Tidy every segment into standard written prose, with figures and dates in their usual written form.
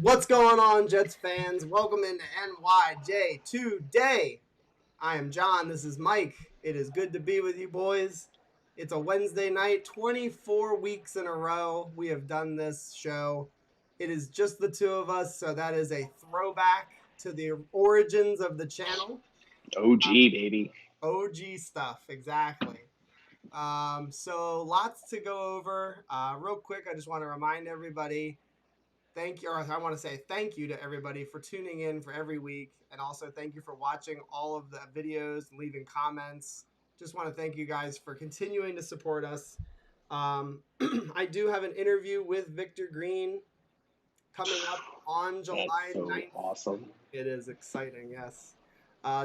What's going on, Jets fans? Welcome into NYJ today. I am John. This is Mike. It is good to be with you, boys. It's a Wednesday night, 24 weeks in a row we have done this show. It is just the two of us, so that is a throwback to the origins of the channel. OG, baby. OG stuff, exactly. So lots to go over. Real quick, I just want to remind everybody, I want to say thank you to everybody for tuning in for every week. And also thank you for watching all of the videos, leaving comments. Just want to thank you guys for continuing to support us. I do have an interview with Victor Green coming up on July 9th. Awesome. It is exciting, yes.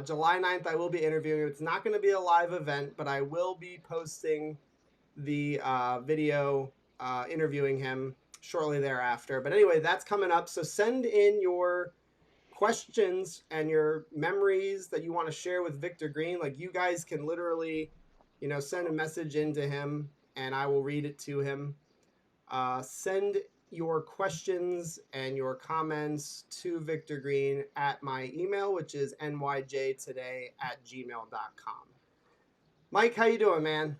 July 9th, I will be interviewing him. It's not going to be a live event, but I will be posting the video interviewing him shortly thereafter. But anyway, that's coming up. So send in your questions and your memories that you want to share with Victor Green. Like, you guys can literally, send a message into him and I will read it to him. Send your questions and your comments to Victor Green at my email, which is nyjtoday@gmail.com. Mike, how you doing, man?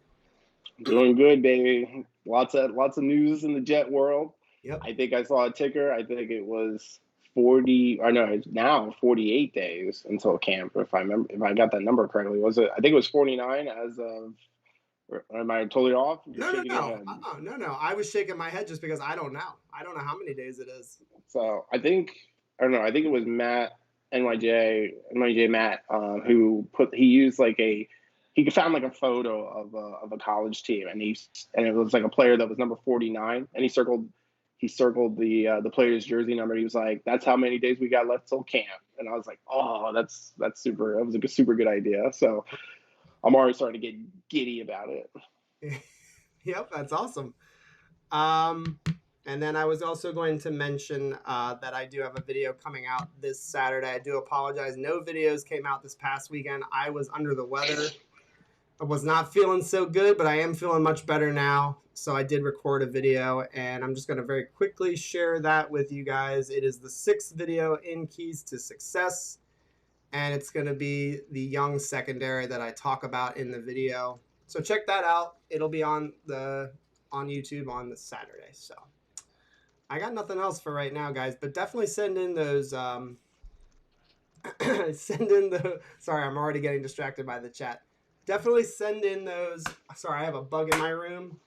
Doing good, baby. Lots of news in the Jet world. Yep. I think I saw a ticker. I think it was 40, or no, it's now 48 days until camp. If I got that number correctly, was it? I think it was 49 as of. Or am I totally off? No. I was shaking my head just because I don't know. I don't know how many days it is. So I think it was Matt, NYJ Matt, who used he found like a photo of a college team, and it was like a player that was number 49, and he circled the player's jersey number. He was like, "That's how many days we got left till camp." And I was like, "Oh, that's super. That was like a super good idea." So I'm already starting to get giddy about it. Yep, that's awesome. And then I was also going to mention that I do have a video coming out this Saturday. I do apologize. No videos came out this past weekend. I was under the weather. I was not feeling so good, but I am feeling much better now. So I did record a video, and I'm just going to very quickly share that with you guys. It is the 6th video in Keys to Success, and it's going to be the young secondary that I talk about in the video. So check that out. It'll be on YouTube on the Saturday. So I got nothing else for right now, guys, but definitely send in those sorry, I'm already getting distracted by the chat. Definitely send in those. Sorry, I have a bug in my room.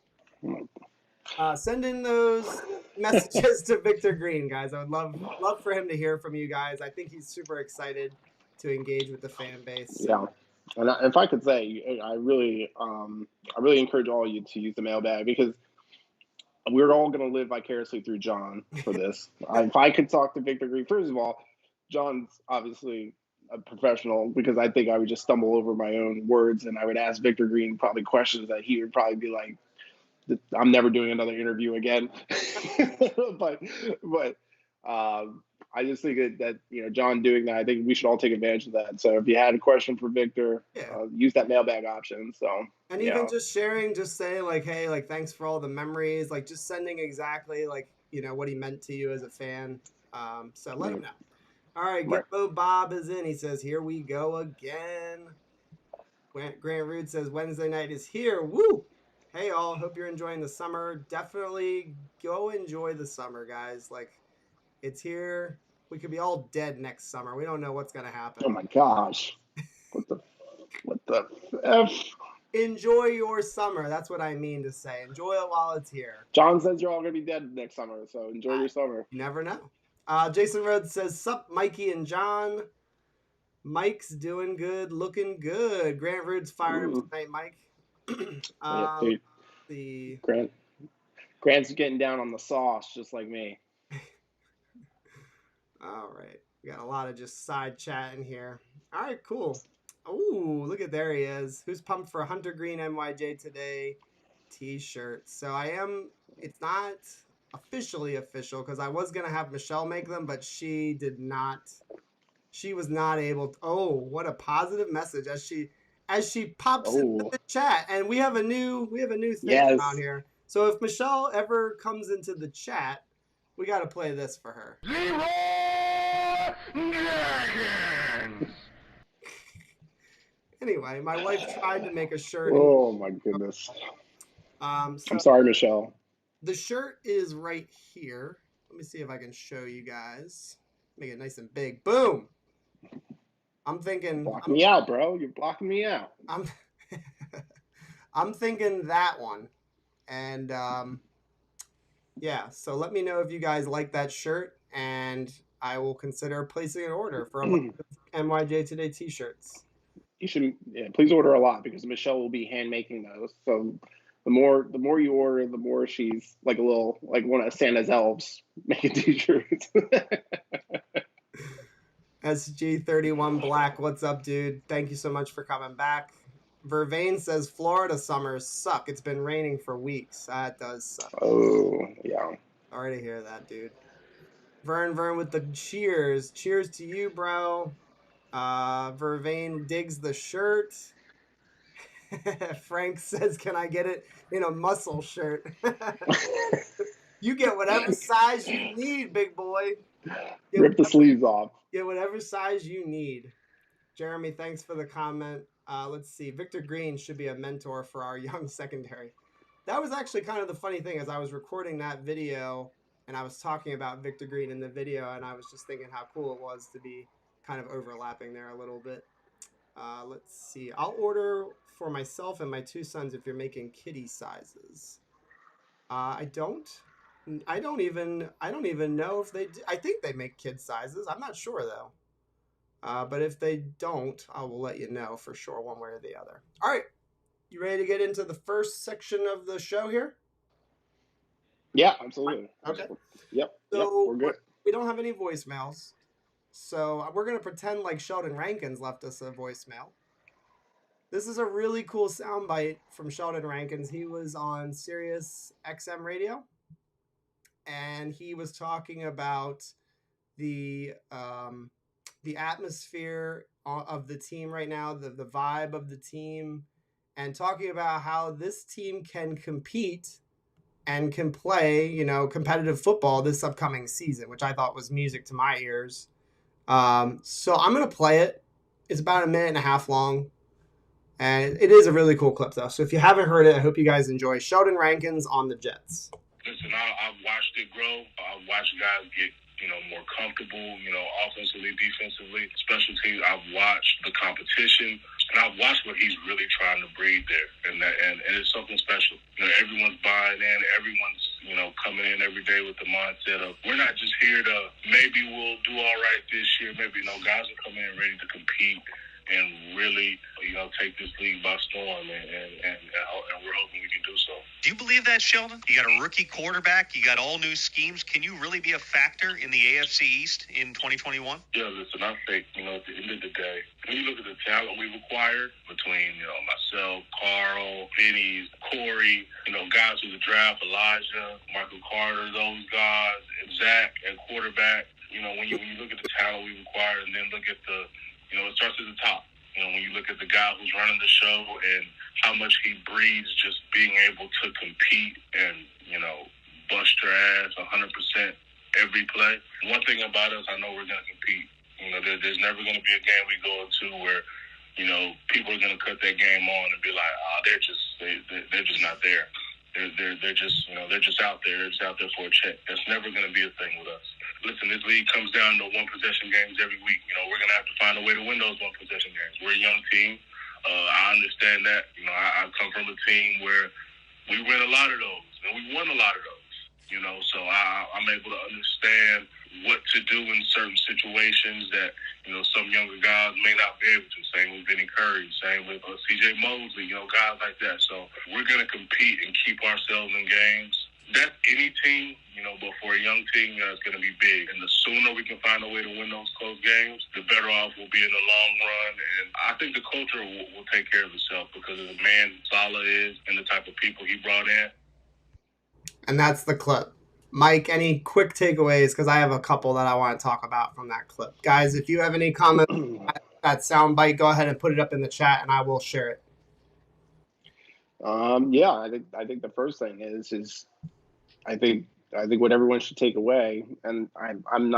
Send in those messages to Victor Green, guys. I would love for him to hear from you guys. I think he's super excited to engage with the fan base. Yeah, and if I could say, I really encourage all of you to use the mailbag, because we're all going to live vicariously through John for this. If I could talk to Victor Green, first of all, John's obviously a professional, because I think I would just stumble over my own words, and I would ask Victor Green probably questions that he would probably be like, "I'm never doing another interview again." but I just think that John doing that, I think we should all take advantage of that. So if you had a question for Victor, use that mailbag option. So even just sharing, just say like, "Hey, like, thanks for all the memories," like just sending exactly like what he meant to you as a fan. So let him know. All right, Gitbo Bob is in. He says, "Here we go again." Grant Rude says, "Wednesday night is here. Woo! Hey, all. Hope you're enjoying the summer. Definitely go enjoy the summer, guys. Like, it's here. We could be all dead next summer. We don't know what's going to happen." Oh, my gosh. What the F? Enjoy your summer. That's what I mean to say. Enjoy it while it's here. John says you're all going to be dead next summer, so enjoy your summer. You never know. Jason Rhodes says, "Sup, Mikey and John." Mike's doing good, looking good. Grant Rude's fired up tonight, Mike. Grant's getting down on the sauce, just like me. All right. We got a lot of just side chat in here. All right, cool. Ooh, look at, there he is. Who's pumped for a Hunter Green NYJ Today t-shirt? So it's not officially official, because I was going to have Michelle make them, but she was not able to. Oh, what a positive message as she pops into the chat. And we have a new thing around here. So if Michelle ever comes into the chat, We got to play this for her. Anyway, my wife tried to make a shirt. Oh my goodness. So I'm sorry, Michelle. the shirt is right here. Let me see if I can show you guys. Make it nice and big. Boom. I'm thinking. Blocking me out, bro. You're blocking me out. I'm thinking that one. And yeah, so let me know if you guys like that shirt, and I will consider placing an order for a bunch of NYJ Today t-shirts. You should please order a lot because Michelle will be hand making those. So the more you order, the more she's like a little like one of Santa's elves making t-shirts. SG31 Black, what's up, dude? Thank you so much for coming back. Vervain says Florida summers suck. It's been raining for weeks. That does suck. Oh yeah. Sorry to hear that, dude. Vern with the cheers. Cheers to you, bro. Vervain digs the shirt. Frank says, can I get it in a muscle shirt? You get whatever size you need, big boy. Rip the sleeves off. Get whatever size you need. Jeremy, thanks for the comment. Let's see. Victor Green should be a mentor for our young secondary. That was actually kind of the funny thing as I was recording that video and I was talking about Victor Green in the video, and I was just thinking how cool it was to be kind of overlapping there a little bit. Let's see. I'll order for myself and my two sons if you're making kitty sizes. I don't even know if they do. I think they make kid sizes. I'm not sure though. But if they don't, I will let you know for sure one way or the other. All right. You ready to get into the first section of the show here? Yeah, absolutely. Okay. Yep. So we're good. We don't have any voicemails. So we're going to pretend like Sheldon Rankins left us a voicemail. This is a really cool soundbite from Sheldon Rankins. He was on Sirius XM radio, and he was talking about the atmosphere of the team right now, the vibe of the team, and talking about how this team can compete and can play, competitive football this upcoming season, which I thought was music to my ears. So I'm going to play it. It's about 1.5 minutes long. And it is a really cool clip, though. So if you haven't heard it, I hope you guys enjoy Sheldon Rankins on the Jets. Listen, I've watched it grow. I've watched guys get, more comfortable, offensively, defensively, special teams. I've watched the competition, and I've watched what he's really trying to breed there. And it's something special. Everyone's buying in. Everyone's, coming in every day with the mindset of, we're not just here to, maybe we'll do all right this year. Maybe, guys are coming in ready to compete and really, take this league by storm, and we're hoping we can do so. Do you believe that, Sheldon? You got a rookie quarterback, you got all new schemes. Can you really be a factor in the AFC East in 2021? Yeah, listen, I think, at the end of the day, when you look at the talent we've acquired between, myself, Carl, Vinny, Corey, guys who the draft, Elijah, Michael Carter, those guys, and Zach at quarterback, when you look at the talent we've acquired and then look at the, it starts at the top. When you look at the guy who's running the show and how much he breeds just being able to compete and, bust your ass 100% every play. One thing about us, I know we're going to compete. There's never going to be a game we go into where, people are going to cut that game on and be like, they're just not there. They're just out there. They're just out there for a check. That's never going to be a thing with us. Listen, this league comes down to one possession games every week. We're going to have to find a way to win those one possession games. We're a young team. I understand that. I come from a team where we win a lot of those, and we won a lot of those. So I'm able to understand what to do in certain situations that, some younger guys may not be able to. Same with Vinny Curry, same with CJ Mosley, guys like that. So we're going to compete and keep ourselves in games. That's any team, but for a young team, it's going to be big. And the sooner we can find a way to win those close games, the better off we'll be in the long run. And I think the culture will take care of itself because of the man Saleh is and the type of people he brought in. And that's the clip. Mike, any quick takeaways? Because I have a couple that I want to talk about from that clip. Guys, if you have any comments on that soundbite, go ahead and put it up in the chat, and I will share it. Yeah, I think the first thing is I think I think what everyone should take away, and I'm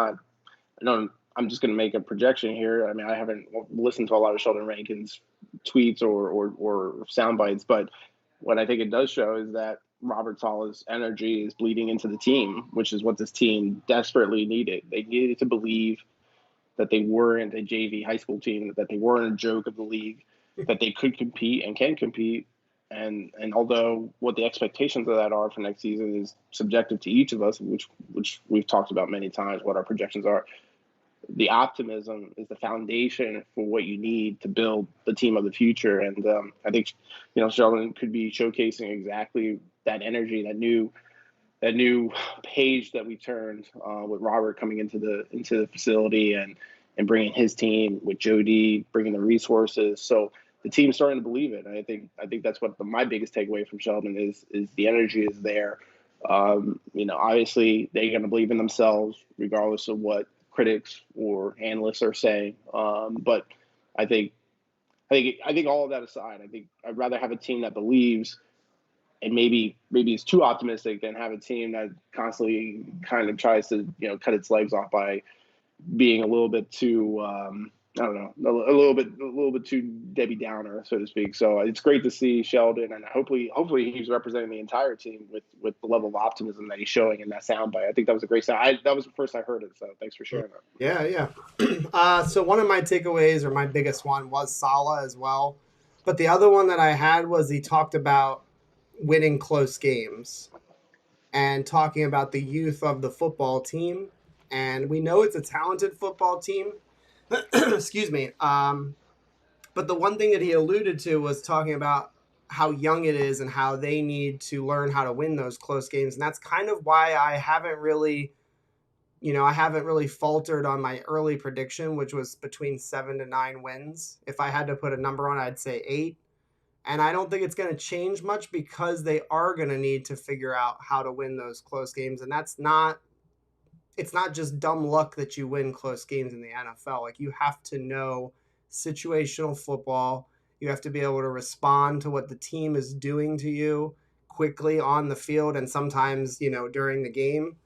just going to make a projection here. I mean, I haven't listened to a lot of Sheldon Rankins tweets or sound bites, but what I think it does show is that Robert Saleh's energy is bleeding into the team, which is what this team desperately needed. They needed to believe that they weren't a JV high school team, that they weren't a joke of the league, that they could compete and can compete. And although what the expectations of that are for next season is subjective to each of us, which we've talked about many times, what our projections are, the optimism is the foundation for what you need to build the team of the future. And I think, Sheldon could be showcasing exactly that energy, that new page that we turned with Robert coming into the facility and bringing his team with Jody, bringing the resources. So the team's starting to believe it. And I think that's what my biggest takeaway from Sheldon is the energy is there. Obviously they're going to believe in themselves regardless of what critics or analysts are saying. But I think all of that aside, I think I'd rather have a team that believes and maybe is too optimistic than have a team that constantly kind of tries to, cut its legs off by being a little bit too, a little bit too Debbie Downer, so to speak. So it's great to see Sheldon, and hopefully he's representing the entire team with the level of optimism that he's showing in that soundbite. I think that was a great sound. That was the first I heard it, so thanks for sharing that. Yeah. So one of my takeaways, or my biggest one, was Saleh as well. But the other one that I had was he talked about winning close games and talking about the youth of the football team. And we know it's a talented football team. Excuse me. But the one thing that he alluded to was talking about how young it is and how they need to learn how to win those close games. And that's kind of why I haven't really faltered on my early prediction, which was between 7 to 9 wins. If I had to put a number on it, I'd say 8. And I don't think it's going to change much because they are going to need to figure out how to win those close games. And it's not just dumb luck that you win close games in the NFL. Like, you have to know situational football. You have to be able to respond to what the team is doing to you quickly on the field and sometimes, during the game.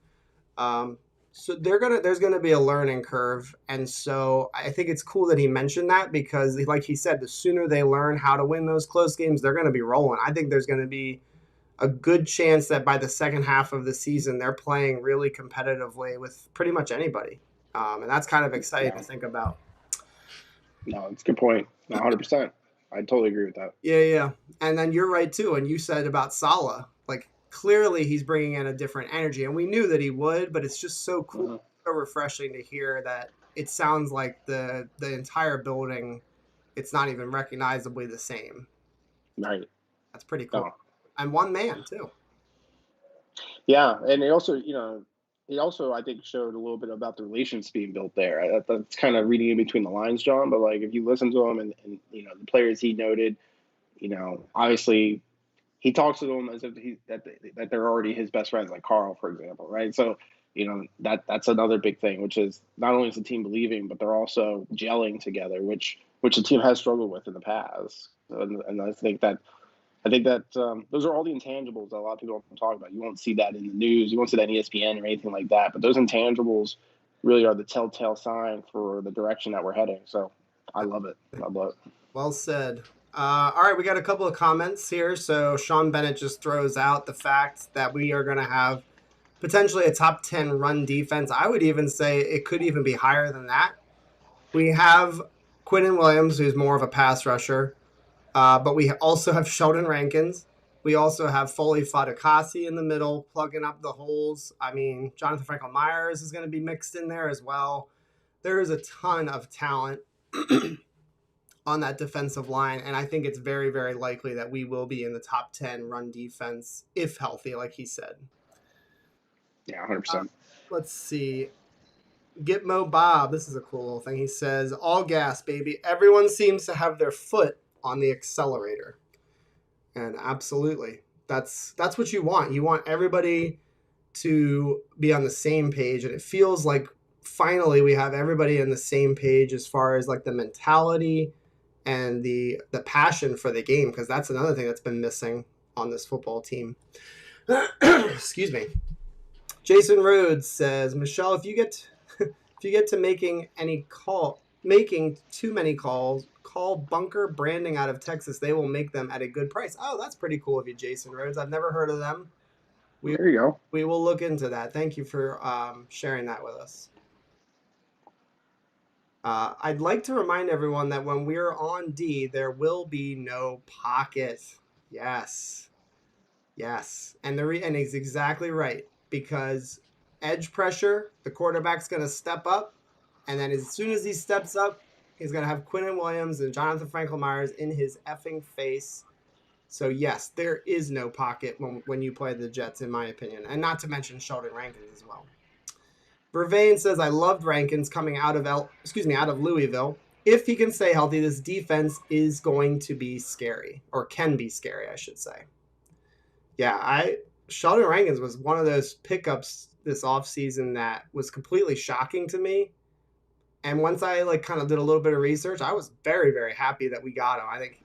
So there's going to be a learning curve. And so I think it's cool that he mentioned that because, like he said, the sooner they learn how to win those close games, they're going to be rolling. I think there's going to be a good chance that by the second half of the season, they're playing really competitively with pretty much anybody. And that's kind of exciting to think about. No, it's a good point. 100%. I totally agree with that. Yeah. And then you're right, too. And you said about Saleh, like, clearly he's bringing in a different energy. And we knew that he would, but it's just so cool, so refreshing to hear that it sounds like the entire building, it's not even recognizably the same. Right. That's pretty cool. No. And one man, too. Yeah. And he also, I think, showed a little bit about the relations being built there. That's kind of reading in between the lines, John. But, like, if you listen to him and the players he noted, obviously he talks to them as if that they're already his best friends, like Carl, for example, right? So, that's another big thing, which is not only is the team believing, but they're also gelling together, which the team has struggled with in the past. And I think that those are all the intangibles that a lot of people don't talk about. You won't see that in the news. You won't see that in ESPN or anything like that. But those intangibles really are the telltale sign for the direction that we're heading. So I love it. Well said. All right, we got a couple of comments here. So Sean Bennett just throws out the fact that we are going to have potentially a top 10 run defense. I would even say it could even be higher than that. We have Quinnen Williams, who's more of a pass rusher. But we also have Sheldon Rankins. We also have Foley Fatukasi in the middle, plugging up the holes. I mean, Jonathan Franklin Myers is going to be mixed in there as well. There is a ton of talent on that defensive line, and I think it's very, very likely that we will be in the top 10 run defense, if healthy, like he said. Yeah, 100%. Let's see. Gitmo Bob, this is a cool little thing. He says, all gas, baby. Everyone seems to have their foot on the accelerator. And absolutely, that's what you want. You want everybody to be on the same page, and it feels like finally we have everybody on the same page as far as like the mentality and the passion for the game, because that's another thing that's been missing on this football team. Excuse me. Jason Rhodes says, Michelle, if you get to making too many calls, call Bunker Branding out of Texas. They will make them at a good price. Oh, that's pretty cool of you, Jason Rhodes. I've never heard of them. There you go. We will look into that. Thank you for sharing that with us. I'd like to remind everyone that when we're on D, there will be no pocket. Yes. And and he's exactly right, because edge pressure, the quarterback's going to step up, and then as soon as he steps up, he's going to have Quinnen Williams and Jonathan Franklin-Myers in his effing face. So, yes, there is no pocket when you play the Jets, in my opinion, and not to mention Sheldon Rankins as well. Vervain says, I loved Rankins coming out of Louisville. If he can stay healthy, this defense is going to be scary, or can be scary, I should say. Yeah, Sheldon Rankins was one of those pickups this offseason that was completely shocking to me. And once I kind of did a little bit of research, I was very, very happy that we got him. I think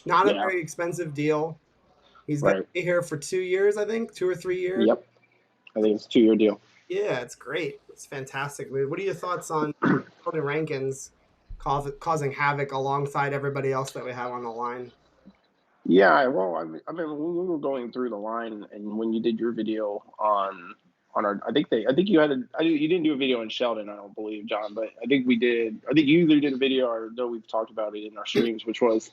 not a very expensive deal. He's going to be here for 2 years, I think, 2 or 3 years. Yep. I think it's a 2-year deal. Yeah, it's great. It's fantastic. What are your thoughts on Sheldon Rankins causing havoc alongside everybody else that we have on the line? Yeah, well, I mean, when we were going through the line, and when you did your video on our, I think you didn't do a video on Sheldon, I don't believe, John, but I think we did. I think you either did a video, or no, we've talked about it in our streams, which was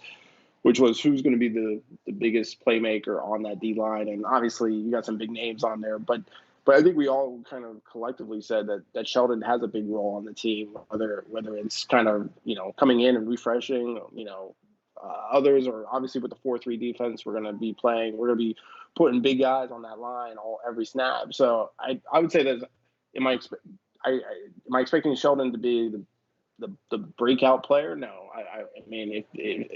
who's going to be the biggest playmaker on that D line, and obviously you got some big names on there, but I think we all kind of collectively said that Sheldon has a big role on the team, whether it's kind of coming in and refreshing, others, or obviously with the 4-3 defense we're going to be playing, we're going to be putting big guys on that line every snap. So I would say that am I expecting Sheldon to be the breakout player? No, I mean,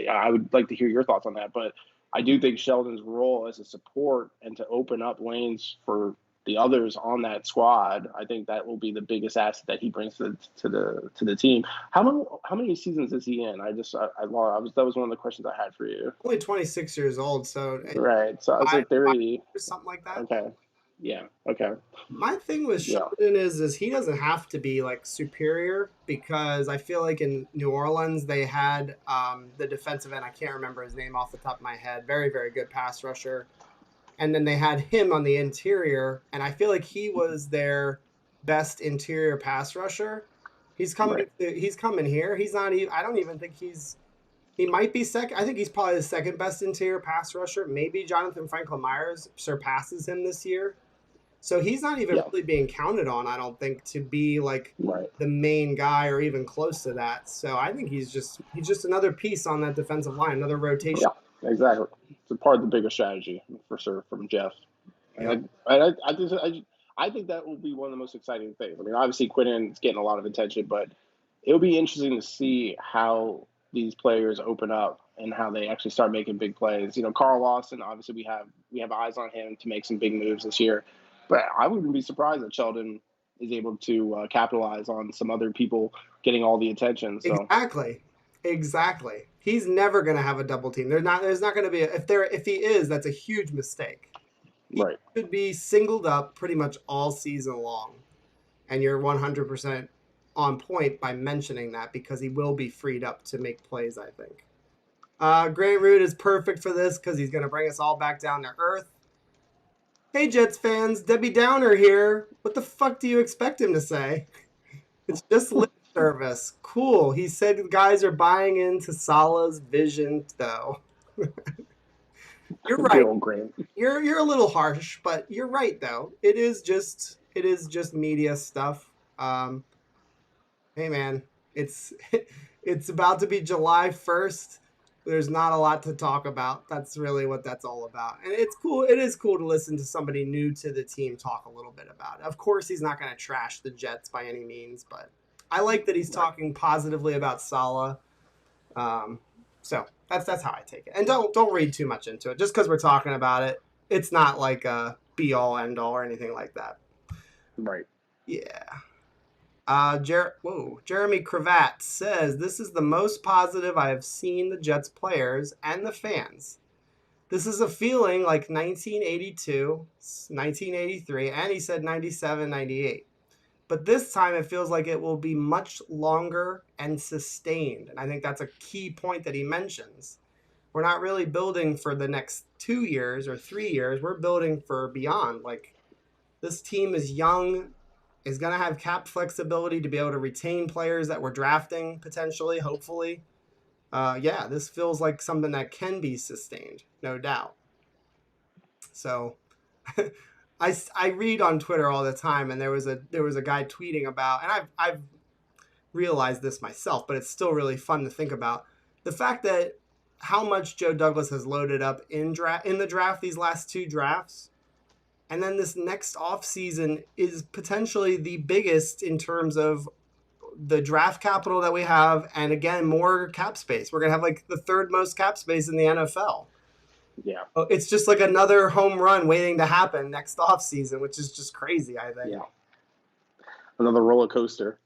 I would like to hear your thoughts on that, but I do think Sheldon's role as a support and to open up lanes for the others on that squad, I think that will be the biggest asset that he brings to the team. How many seasons is he in? That was one of the questions I had for you. Only 26 years old, so right. So I was like 30, something like that. Okay. Yeah. Okay. My thing with Sheldon is he doesn't have to be superior, because I feel like in New Orleans they had the defensive end. I can't remember his name off the top of my head. Very, very good pass rusher. And then they had him on the interior, and I feel like he was their best interior pass rusher. He's coming. Right. He's coming here. He's not even. I don't even think he might be second. I think he's probably the second best interior pass rusher. Maybe Jonathan Franklin-Myers surpasses him this year. So he's not even really being counted on, I don't think, to be the main guy or even close to that. So I think he's just another piece on that defensive line, another rotation. Yeah. Exactly. It's a part of the bigger strategy for sure from Jeff. And I think that will be one of the most exciting things. I mean, obviously Quinnen's getting a lot of attention, but it'll be interesting to see how these players open up and how they actually start making big plays. Carl Lawson, obviously we have eyes on him to make some big moves this year, but I wouldn't be surprised that Sheldon is able to capitalize on some other people getting all the attention. So. Exactly. He's never going to have a double team. There's not going to be if he is, that's a huge mistake. He could be singled up pretty much all season long, and you're 100% on point by mentioning that, because he will be freed up to make plays, I think. Grant Root is perfect for this because he's going to bring us all back down to earth. Hey, Jets fans, Debbie Downer here. What the fuck do you expect him to say? It's just lip service. Cool. He said guys are buying into Salah's vision, though. You're right. You're a little harsh, but you're right, though. It is just media stuff. Hey, man, it's about to be July 1st. There's not a lot to talk about. That's really what that's all about. And it's cool. It is cool to listen to somebody new to the team talk a little bit about it. Of course, he's not going to trash the Jets by any means, but I like that he's talking positively about Salah. So that's how I take it. And don't read too much into it. Just because we're talking about it, it's not like a be-all, end-all or anything like that. Right. Yeah. Jeremy Cravat says, this is the most positive I have seen the Jets players and the fans. This is a feeling like 1982, 1983, and he said 97, 98. But this time it feels like it will be much longer and sustained. And I think that's a key point that he mentions. We're not really building for the next 2 years or 3 years. We're building for beyond. Like, this team is young, is going to have cap flexibility to be able to retain players that we're drafting potentially, hopefully. Yeah, this feels like something that can be sustained, no doubt. So I read on Twitter all the time, and there was a guy tweeting about, and I've realized this myself, but it's still really fun to think about the fact that how much Joe Douglas has loaded up in the draft, these last 2 drafts. And then this next offseason is potentially the biggest in terms of the draft capital that we have. And again, more cap space. We're going to have like the 3rd most cap space in the NFL. Yeah. It's just like another home run waiting to happen next offseason, which is just crazy, I think. Yeah. Another roller coaster.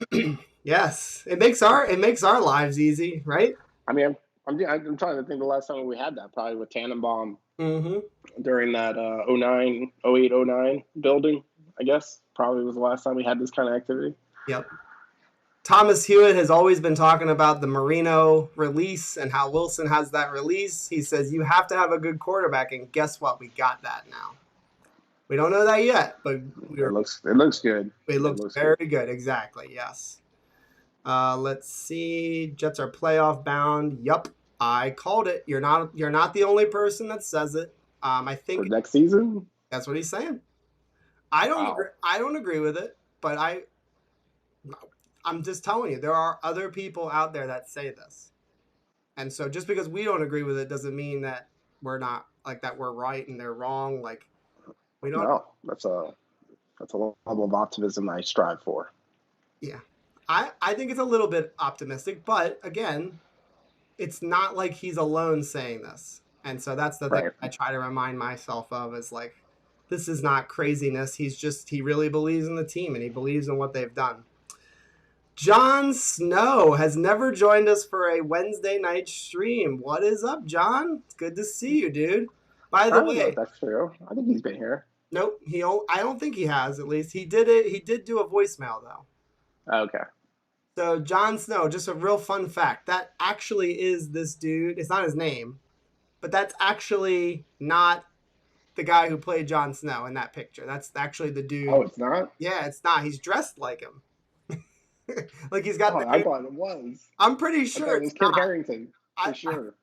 Yes. It makes our lives easy, right? I mean, I'm trying to think the last time we had that, probably with Tannenbaum during that 08-09 building, I guess. Probably was the last time we had this kind of activity. Yep. Thomas Hewitt has always been talking about the Marino release and how Wilson has that release. He says you have to have a good quarterback, and guess what? We got that now. We don't know that yet, but it looks good. It looks very good. Exactly. Yes. Let's see. Jets are playoff bound. Yup, I called it. You're not the only person that says it. I think for next season. That's what he's saying. I don't agree with it, but I'm just telling you, there are other people out there that say this. And so just because we don't agree with it doesn't mean that we're not, like, that we're right and they're wrong. Like, we don't. No, that's a level of optimism I strive for. Yeah. I think it's a little bit optimistic, but again, it's not like he's alone saying this. And so that's the thing I try to remind myself of is like, this is not craziness. He really believes in the team and he believes in what they've done. John Snow has never joined us for a Wednesday night stream. What is up, John? It's good to see you, dude. By the way, that's true. I think he's been here. Nope, I don't think he has. At least he did it. He did do a voicemail though. Okay. So John Snow, just a real fun fact. That actually is this dude. It's not his name, but that's actually not the guy who played Jon Snow in that picture. That's actually the dude. Oh, it's not? Yeah, it's not. He's dressed like him. Like he's got I thought it was. I'm pretty sure it was Kit Harington, for sure.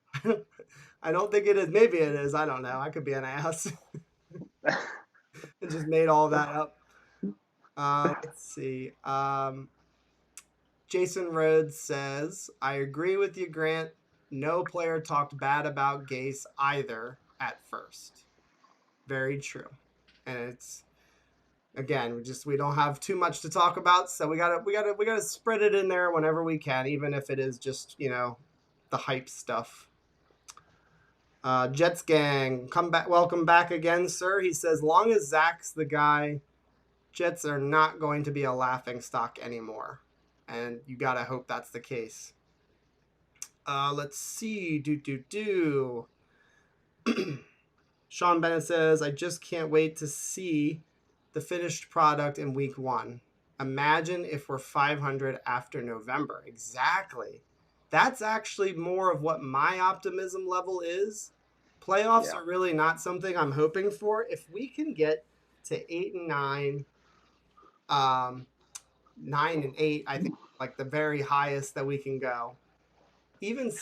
I don't think it is. Maybe it is. I don't know. I could be an ass. It just made all that up. Let's see. Jason Rhodes says, I agree with you, Grant. No player talked bad about Gase either at first. Very true. And it's, again, we don't have too much to talk about, so we gotta spread it in there whenever we can, even if it is just, the hype stuff. Jets gang, welcome back again, sir. He says, long as Zach's the guy, Jets are not going to be a laughing stock anymore. And you gotta hope that's the case. Let's see. Sean Bennett says, I just can't wait to see the finished product in week 1. Imagine if we're 500 after November. Exactly. That's actually more of what my optimism level is. Playoffs are really not something I'm hoping for. If we can get to 8-9, 9-8, I think like the very highest that we can go. Even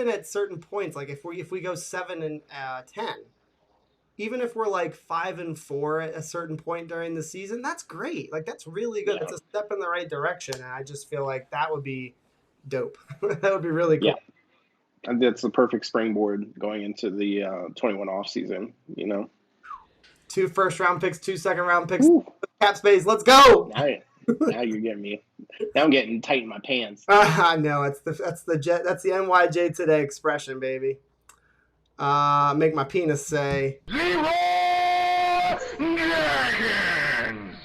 at certain points, like if we go 7-10, even if we're like 5-4 at a certain point during the season, that's great. Like that's really good. It's a step in the right direction, and I just feel like that would be dope. That would be really cool. Yeah. And that's the perfect springboard going into the 21 off season, 2 first-round picks, 2 second-round picks, cap space. Let's go. Now you're getting me. Now I'm getting tight in my pants. I know that's the NYJ Today expression, baby. Make my penis say. Zero Dragons.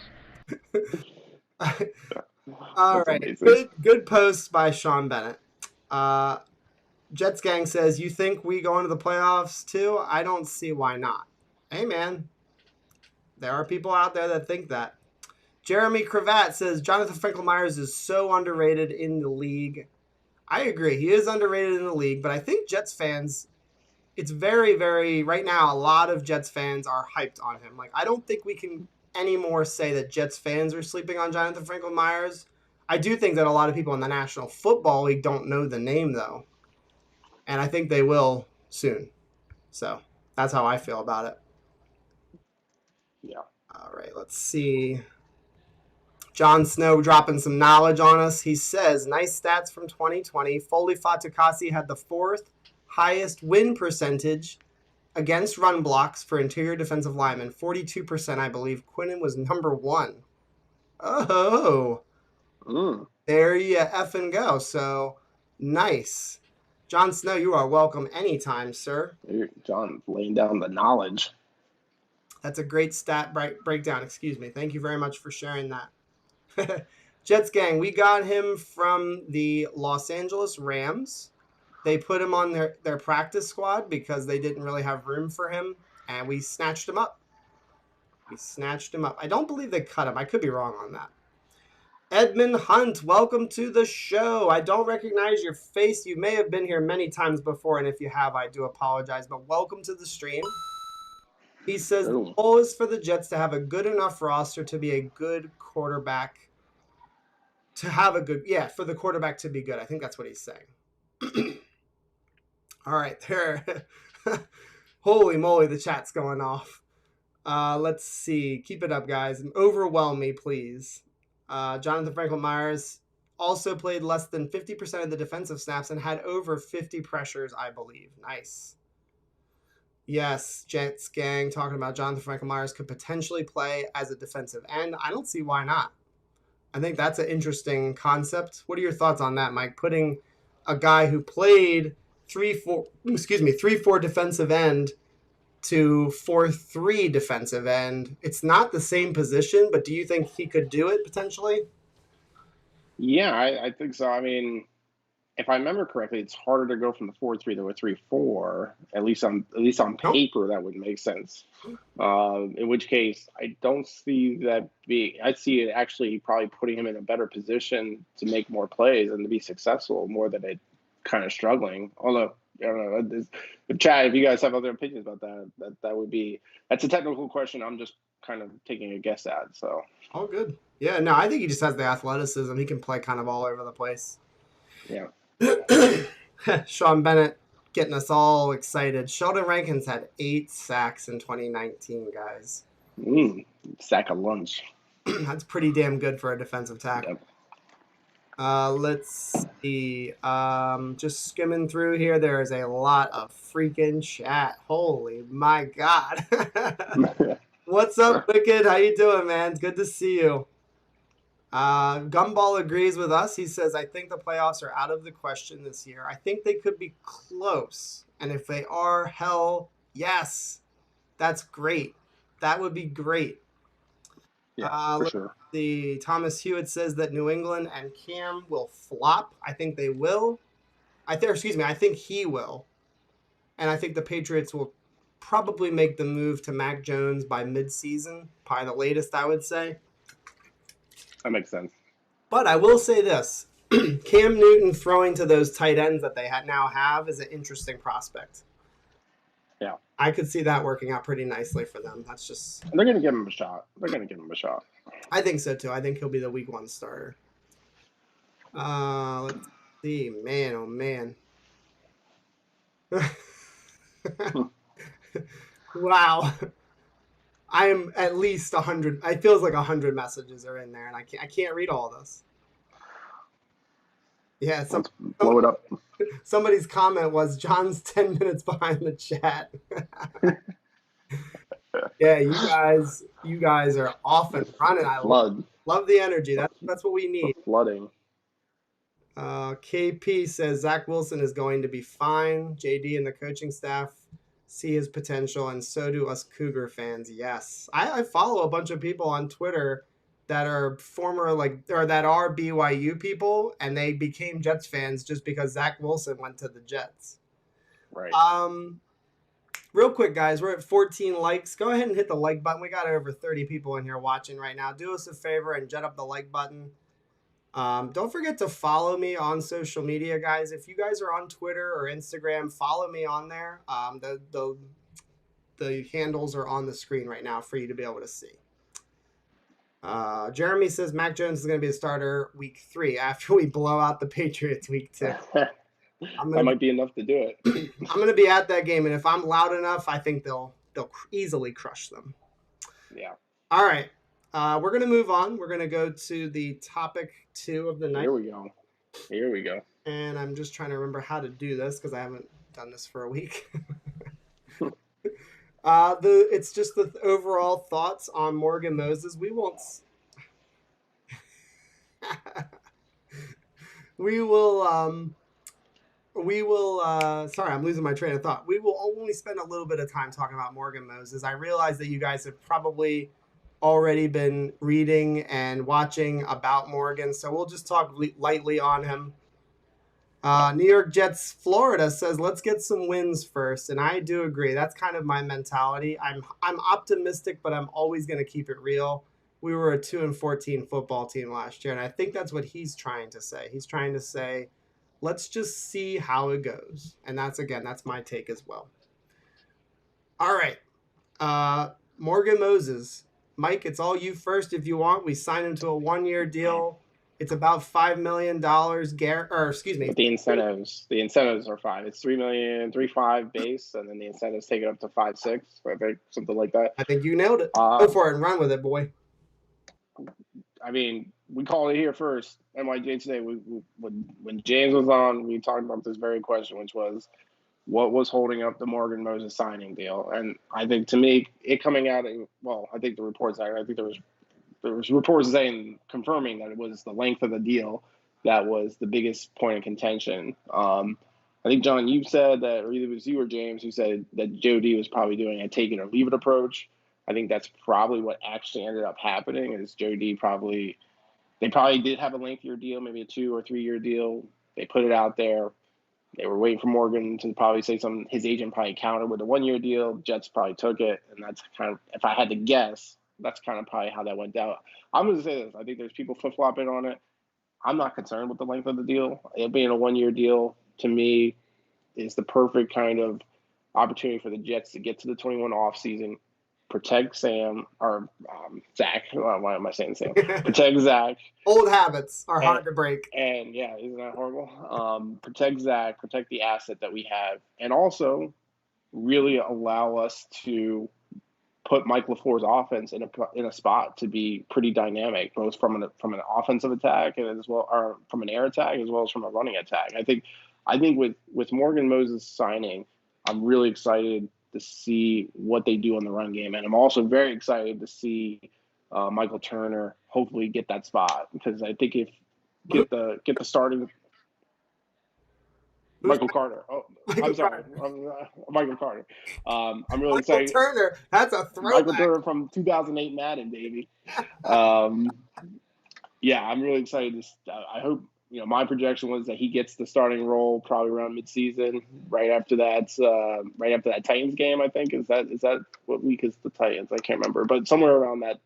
All right, good post by Sean Bennett. Jets Gang says, you think we go into the playoffs too? I don't see why not. Hey, man. There are people out there that think that. Jeremy Cravat says, Jonathan Franklin Myers is so underrated in the league. I agree. He is underrated in the league, but I think Jets fans, it's very, very, right now, a lot of Jets fans are hyped on him. Like, I don't think we can anymore say that Jets fans are sleeping on Jonathan Franklin Myers. I do think that a lot of people in the National Football League don't know the name, though. And I think they will soon. So that's how I feel about it. Yeah. All right, let's see. Jon Snow dropping some knowledge on us. He says, nice stats from 2020. Foley Fatukasi had the 4th highest win percentage against run blocks for interior defensive linemen. 42%, I believe. Quinnen was number 1. Oh. There you effing go. So, nice. Jon Snow, you are welcome anytime, sir. John laying down the knowledge. That's a great stat breakdown. Excuse me. Thank you very much for sharing that. Jets Gang, we got him from the Los Angeles Rams. They put him on their practice squad because they didn't really have room for him, and we snatched him up. I don't believe they cut him. I could be wrong on that. Edmund Hunt, welcome to the show. I don't recognize your face. You may have been here many times before, and if you have, I do apologize, but welcome to the stream. He says the goal is for the Jets to have a good enough roster to be a good quarterback. For the quarterback to be good. I think that's what he's saying. All right, there. Holy moly, the chat's going off. Let's see. Keep it up, guys. Overwhelm me, please. Jonathan Franklin Myers also played less than 50% of the defensive snaps and had over 50 pressures, I believe. Nice. Yes, Jets Gang talking about Jonathan Franklin Myers could potentially play as a defensive end. I don't see why not. I think that's an interesting concept. What are your thoughts on that, Mike? Putting a guy who played 3-4 defensive end to 4-3 defensive end. It's not the same position, but do you think he could do it potentially? Yeah, I think so. I mean, if I remember correctly, it's harder to go from the 4-3 to a 3-4. At least on paper, that would make sense. In which case, I don't see that I see it actually probably putting him in a better position to make more plays and to be successful more than it kind of struggling. Although, I don't know, the chat, if you guys have other opinions about that's a technical question. I'm just kind of taking a guess at. So all good. Yeah, no, I think he just has the athleticism. He can play kind of all over the place. Yeah. Sean Bennett getting us all excited. Sheldon Rankins had 8 sacks in 2019, guys. Sack of lunch. That's pretty damn good for a defensive tackle. Yep. Let's see. Just skimming through here. There is a lot of freaking chat. Holy my God. What's up, Wicked? How you doing, man? It's good to see you. Gumball agrees with us. He says, I think the playoffs are out of the question this year. I think they could be close. And if they are, hell, yes. That's great. That would be great. Yeah, for sure. Thomas Hewitt says that New England and Cam will flop. I think they will. I think he will. And I think the Patriots will probably make the move to Mac Jones by midseason. Probably the latest, I would say. That makes sense. But I will say this. Cam Newton throwing to those tight ends that they now have is an interesting prospect. Yeah. I could see that working out pretty nicely for them. They're going to give him a shot. I think so, too. I think he'll be the week 1 starter. Let's see. Man, oh, man. Wow. I am at least 100. It feels like 100 messages are in there, and I can't read all of this. Yeah, let's blow it up. Somebody's comment was John's 10 minutes behind the chat. Yeah, you guys are off and running. I love the energy. That's what we need. The flooding. KP says Zach Wilson is going to be fine. JD and the coaching staff see his potential, and so do us Cougar fans. Yes. I follow a bunch of people on Twitter that are former or that are BYU people, and they became Jets fans just because Zach Wilson went to the Jets. Right. Real quick, guys, we're at 14 likes. Go ahead and hit the like button. We got over 30 people in here watching right now. Do us a favor and jet up the like button. Don't forget to follow me on social media, guys. If you guys are on Twitter or Instagram, follow me on there. The handles are on the screen right now for you to be able to see. Jeremy says Mac Jones is going to be a starter week 3 after we blow out the Patriots week 2. That might be enough to do it. I'm going to be at that game, and if I'm loud enough, I think they'll easily crush them. Yeah. All right. We're going to move on. We're going to go to the topic 2 of the night. Here we go. And I'm just trying to remember how to do this because I haven't done this for a week. It's just the overall thoughts on Morgan Moses. We won't. We will. Sorry, I'm losing my train of thought. We will only spend a little bit of time talking about Morgan Moses. I realize that you guys have probably already been reading and watching about Morgan, so we'll just talk lightly on him. New York Jets Florida says let's get some wins first, and I do agree. That's kind of my mentality. I'm optimistic, but I'm always going to keep it real. We were a 2-14 football team last year, and I think that's what he's trying to say. He's trying to say, let's just see how it goes, and that's my take as well. All right, Morgan Moses, Mike, it's all you first if you want. We signed him to a 1-year deal. It's about $5 million. But the incentives are 5. It's $3 million, 3.5 base, and then the incentives take it up to 5.6. I think something like that. I think you nailed it. Go for it and run with it, boy. I mean, we called it here first. NYJ today. When James was on, we talked about this very question, which was what was holding up the Morgan Moses signing deal. And I think to me, it coming out, I think the reports. I think there was reports confirming that it was the length of the deal that was the biggest point of contention. I think, John, you said that, or either it was you or James who said that Joe D was probably doing a take it or leave it approach. I think that's probably what actually ended up happening is Joe D they probably did have a lengthier deal, maybe a 2 or 3 year deal. They put it out there. They were waiting for Morgan to probably say something. His agent probably countered with a 1-year deal. Jets probably took it. And that's kind of, if I had to guess, that's kind of probably how that went down. I'm going to say this. I think there's people flip-flopping on it. I'm not concerned with the length of the deal. It being a 1-year deal, to me, is the perfect kind of opportunity for the Jets to get to the 21 offseason, protect Zach. Why am I saying Sam? Protect Zach. Old habits are hard to break. And, yeah, isn't that horrible? Protect Zach, protect the asset that we have, and also really allow us to put Mike LaFleur's offense in a spot to be pretty dynamic, both from an offensive attack and or from an air attack as well as from a running attack. I think with Morgan Moses signing, I'm really excited to see what they do on the run game, and I'm also very excited to see Michael Turner hopefully get that spot because I think if get the starting. Michael Carter. Oh, I'm sorry. Michael Carter. I'm really excited. Michael Turner. That's a throwback. Michael Turner from 2008 Madden, baby. Yeah, I'm really excited. I hope, my projection was that he gets the starting role probably around midseason, right after that Titans game, I think. Is that what week is the Titans? I can't remember. But somewhere around that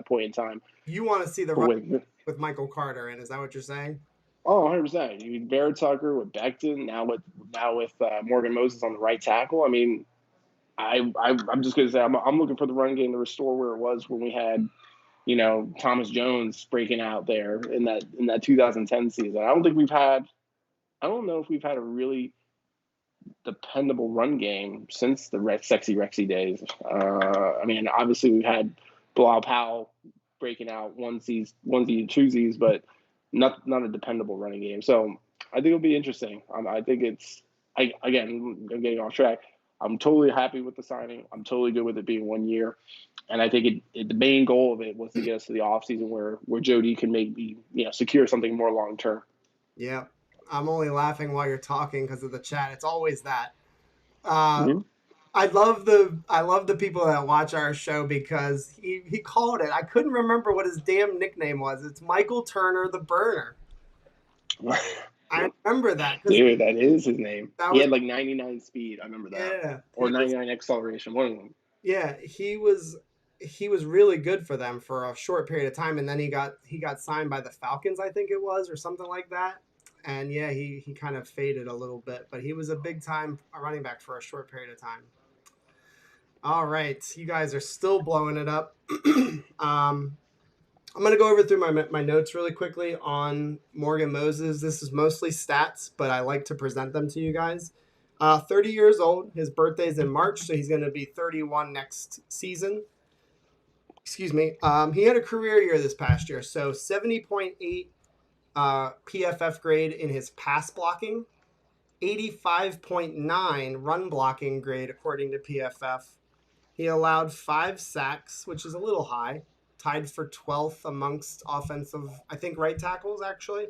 point in time. You want to see the run with Michael Carter in, is that what you're saying? Oh, 100%. You mean Vera-Tucker with Becton, now with Morgan Moses on the right tackle. I mean, I'm just going to say I'm looking for the run game to restore where it was when we had, Thomas Jones breaking out there in that 2010 season. I don't know if we've had a really dependable run game since the Sexy Rexy days. I mean, obviously we've had Bilal Powell breaking out onesies, twosies, but not a dependable running game. So I think it'll be interesting. I think I'm getting off track. I'm totally happy with the signing. I'm totally good with it being 1 year. And I think the main goal of it was to get us to the offseason where Jody can maybe, secure something more long-term. Yeah. I'm only laughing while you're talking because of the chat. It's always that. I love the people that watch our show because he called it. I couldn't remember what his damn nickname was. It's Michael Turner the Burner. I remember that because Dude, that is his name. that He was had like 99 speed. I remember that. yeah. Or 99 acceleration. One of them. Yeah, he was really good for them for a short period of time, and then he got signed by the Falcons, I think it was, or something like that. And yeah, he kind of faded a little bit, but he was a big time running back for a short period of time. All right, you guys are still blowing it up. I'm going to go over through my notes really quickly on Morgan Moses. This is mostly stats, but I like to present them to you guys. 30 years old. His birthday's in March, so he's going to be 31 next season. Excuse me. He had a career year this past year, so 70.8 PFF grade in his pass blocking, 85.9 run blocking grade according to PFF. He allowed 5 sacks, which is a little high, tied for 12th amongst offensive, I think, right tackles, actually.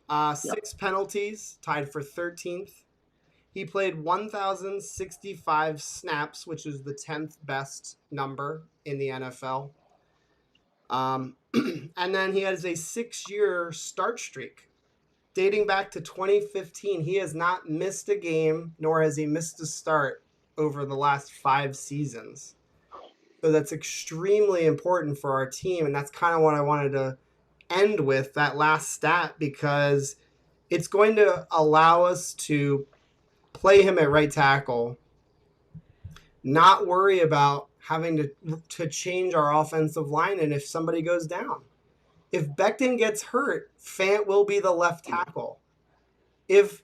6 penalties, tied for 13th. He played 1,065 snaps, which is the 10th best number in the NFL. And then he has a 6-year start streak. Dating back to 2015, he has not missed a game, nor has he missed a start over the last 5 seasons. So that's extremely important for our team, and that's kind of what I wanted to end with, that last stat, because it's going to allow us to play him at right tackle, not worry about having to change our offensive line and if somebody goes down. If Becton gets hurt, Fant will be the left tackle. If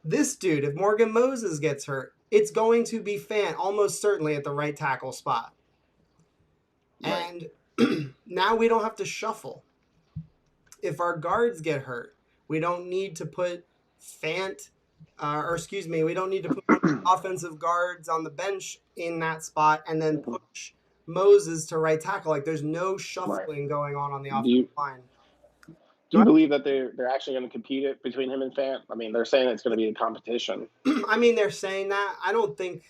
Morgan Moses gets hurt, it's going to be Fant almost certainly at the right tackle spot. Right. And now we don't have to shuffle. If our guards get hurt, we don't need to put Fant, we don't need to put offensive guards on the bench in that spot and then push Moses to right tackle. Like, there's no shuffling going on the offensive line. Do you believe that they're actually going to compete it between him and Fant? I mean, they're saying it's going to be a competition. I mean, they're saying that. I think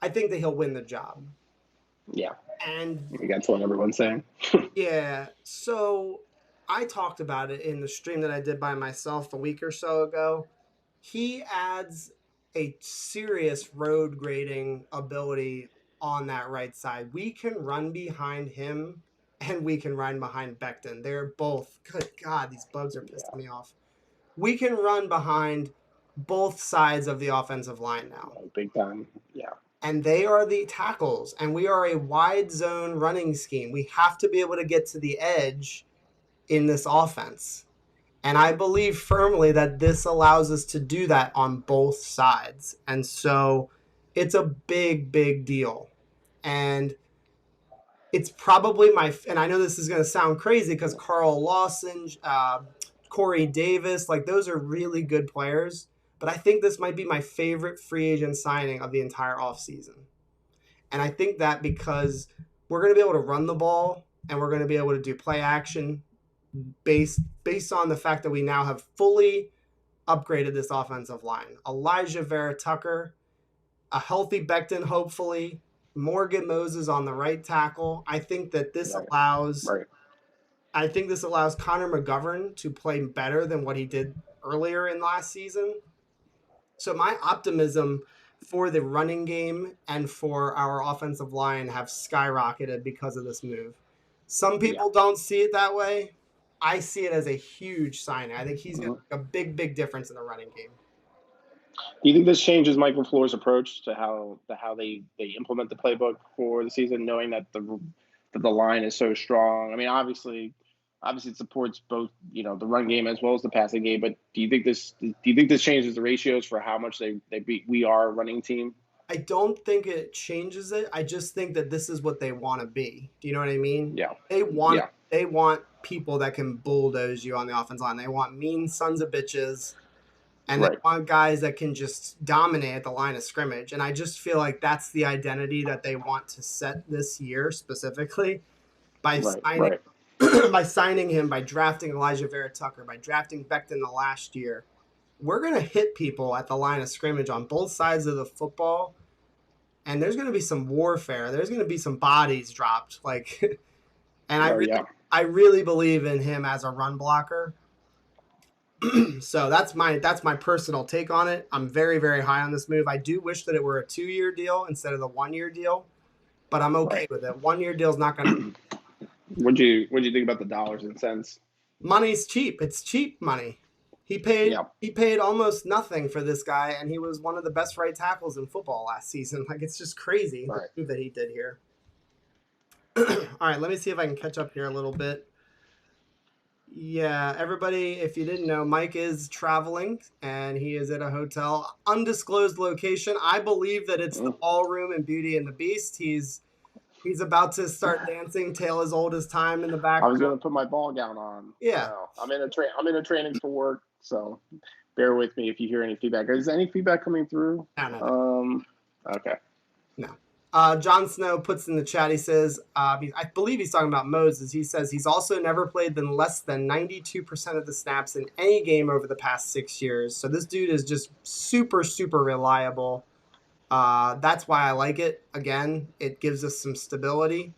that he'll win the job. Yeah. And that's what everyone's saying. Yeah. So I talked about it in the stream that I did by myself a week or so ago. He adds a serious road grading ability on that right side. We can run behind him and we can run behind Becton. They're both, good God, these bugs are pissing me off. We can run behind both sides of the offensive line now. Big time, yeah. And they are the tackles, and we are a wide zone running scheme. We have to be able to get to the edge in this offense. And I believe firmly that this allows us to do that on both sides. And so it's a big, big deal. And it's probably and I know this is going to sound crazy because Carl Lawson, Corey Davis, like those are really good players. But I think this might be my favorite free agent signing of the entire offseason. And I think that because we're going to be able to run the ball and we're going to be able to do play action based on the fact that we now have fully upgraded this offensive line. Elijah Vera-Tucker, a healthy Becton, hopefully, Morgan Moses on the right tackle. I think that this allows Connor McGovern to play better than what he did earlier in last season. So my optimism for the running game and for our offensive line have skyrocketed because of this move. Some people don't see it that way. I see it as a huge signing. I think he's going to make a big, big difference in the running game. Do you think this changes Mike LaFleur's approach to how they implement the playbook for the season, knowing that the line is so strong? I mean, obviously it supports both, the run game as well as the passing game. But do you think this changes the ratios for how much we are a running team? I don't think it changes it. I just think that this is what they want to be. Do you know what I mean? Yeah. They want people that can bulldoze you on the offensive line. They want mean sons of bitches. And they want guys that can just dominate at the line of scrimmage. And I just feel like that's the identity that they want to set this year specifically by signing him, by drafting Elijah Vera-Tucker, by drafting Becton the last year. We're going to hit people at the line of scrimmage on both sides of the football and there's going to be some warfare. There's going to be some bodies dropped. Like, and I really believe in him as a run blocker. So that's my personal take on it. I'm very, very high on this move. I do wish that it were a 2-year deal instead of the 1-year deal, but I'm okay with it. 1-year deal is not going to. What'd you think about the dollars and cents? Money's cheap. It's cheap money. He paid almost nothing for this guy, and he was one of the best right tackles in football last season. Like, it's just crazy the move that he did here. All right, let me see if I can catch up here a little bit. Yeah, everybody, if you didn't know, Mike is traveling, and he is at a hotel, undisclosed location. I believe that it's the Ballroom in Beauty and the Beast. He's about to start dancing, tale as old as time in the background. I was going to put my ball gown on. Yeah. So I'm in a training for work, so bear with me if you hear any feedback. Is any feedback coming through? No. Okay. No. Jon Snow puts in the chat, he says, I believe he's talking about Moses. He says he's also never played less than 92% of the snaps in any game over the past 6 years. So this dude is just super, super reliable. That's why I like it. Again, it gives us some stability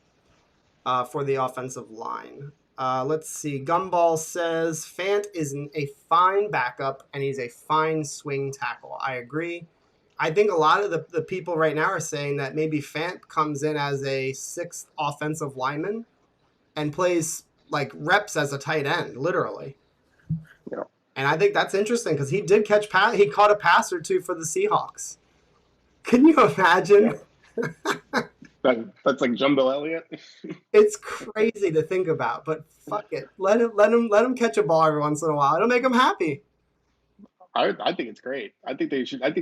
for the offensive line. Let's see. Gumball says Fant is a fine backup, and he's a fine swing tackle. I agree. I think a lot of the people right now are saying that maybe Fant comes in as a 6th offensive lineman and plays like reps as a tight end, literally. Yeah. And I think that's interesting because he did he caught a pass or two for the Seahawks. Can you imagine? Yeah. That's like Jumbo Elliott. It's crazy to think about, but fuck it. Let him catch a ball every once in a while. It'll make him happy. I think it's great. I think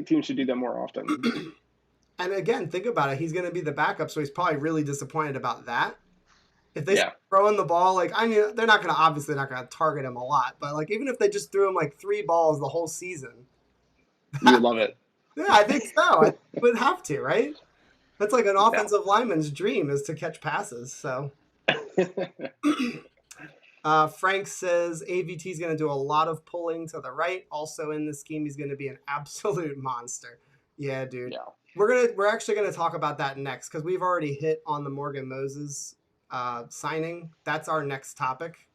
teams should do that more often. And again, think about it. He's going to be the backup, so he's probably really disappointed about that. If they start throwing the ball, like, I mean, they're not going to target him a lot, but like even if they just threw him like 3 balls the whole season, you love it. Yeah, I think so. I would have to, right? That's like an offensive lineman's dream is to catch passes. So. Frank says AVT is going to do a lot of pulling to the right. Also in the scheme, he's going to be an absolute monster. Yeah, dude. Yeah. We're actually going to talk about that next because we've already hit on the Morgan Moses signing. That's our next topic.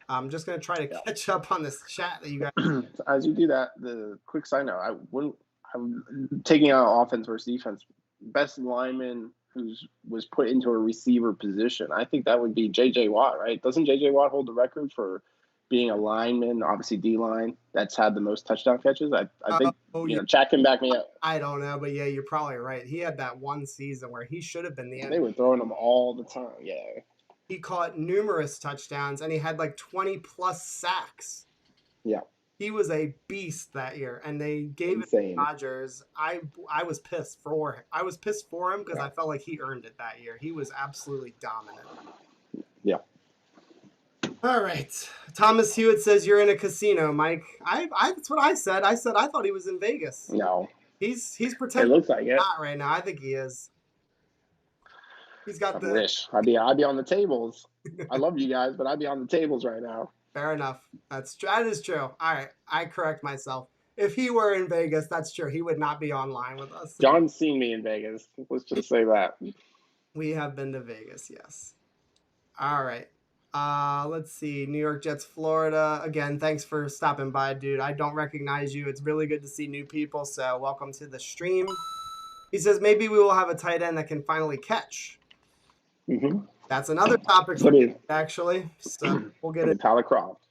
I'm just going to try to catch up on this chat that you guys. As you do that, the quick side note, I'm taking out offense versus defense. Best lineman was put into a receiver position. I think that would be J.J. Watt, right? Doesn't J.J. Watt hold the record for being a lineman, obviously D-line, that's had the most touchdown catches? I think, Jack can back me up. I don't know, but yeah, you're probably right. He had that one season where he should have been the end. They were throwing him all the time, yeah. He caught numerous touchdowns, and he had like 20-plus sacks. Yeah. He was a beast that year, and they gave it to Rodgers. I was pissed for him. I was pissed for him because I felt like he earned it that year. He was absolutely dominant. Yeah. All right. Thomas Hewitt says you're in a casino, Mike. That's what I said. I said I thought he was in Vegas. No. He's pretending. It looks like it. Not right now. I think he is. He's got I wish. I'd be on the tables. I love you guys, but I'd be on the tables right now. Fair enough. That is true. All right. I correct myself. If he were in Vegas, that's true. He would not be online with us. John's seen me in Vegas. Let's just say that. We have been to Vegas, yes. All right. Let's see. New York Jets, Florida. Again, thanks for stopping by, dude. I don't recognize you. It's really good to see new people, so welcome to the stream. He says maybe we will have a tight end that can finally catch. Mm-hmm. That's another topic, actually. So we'll get into Tyler Croft.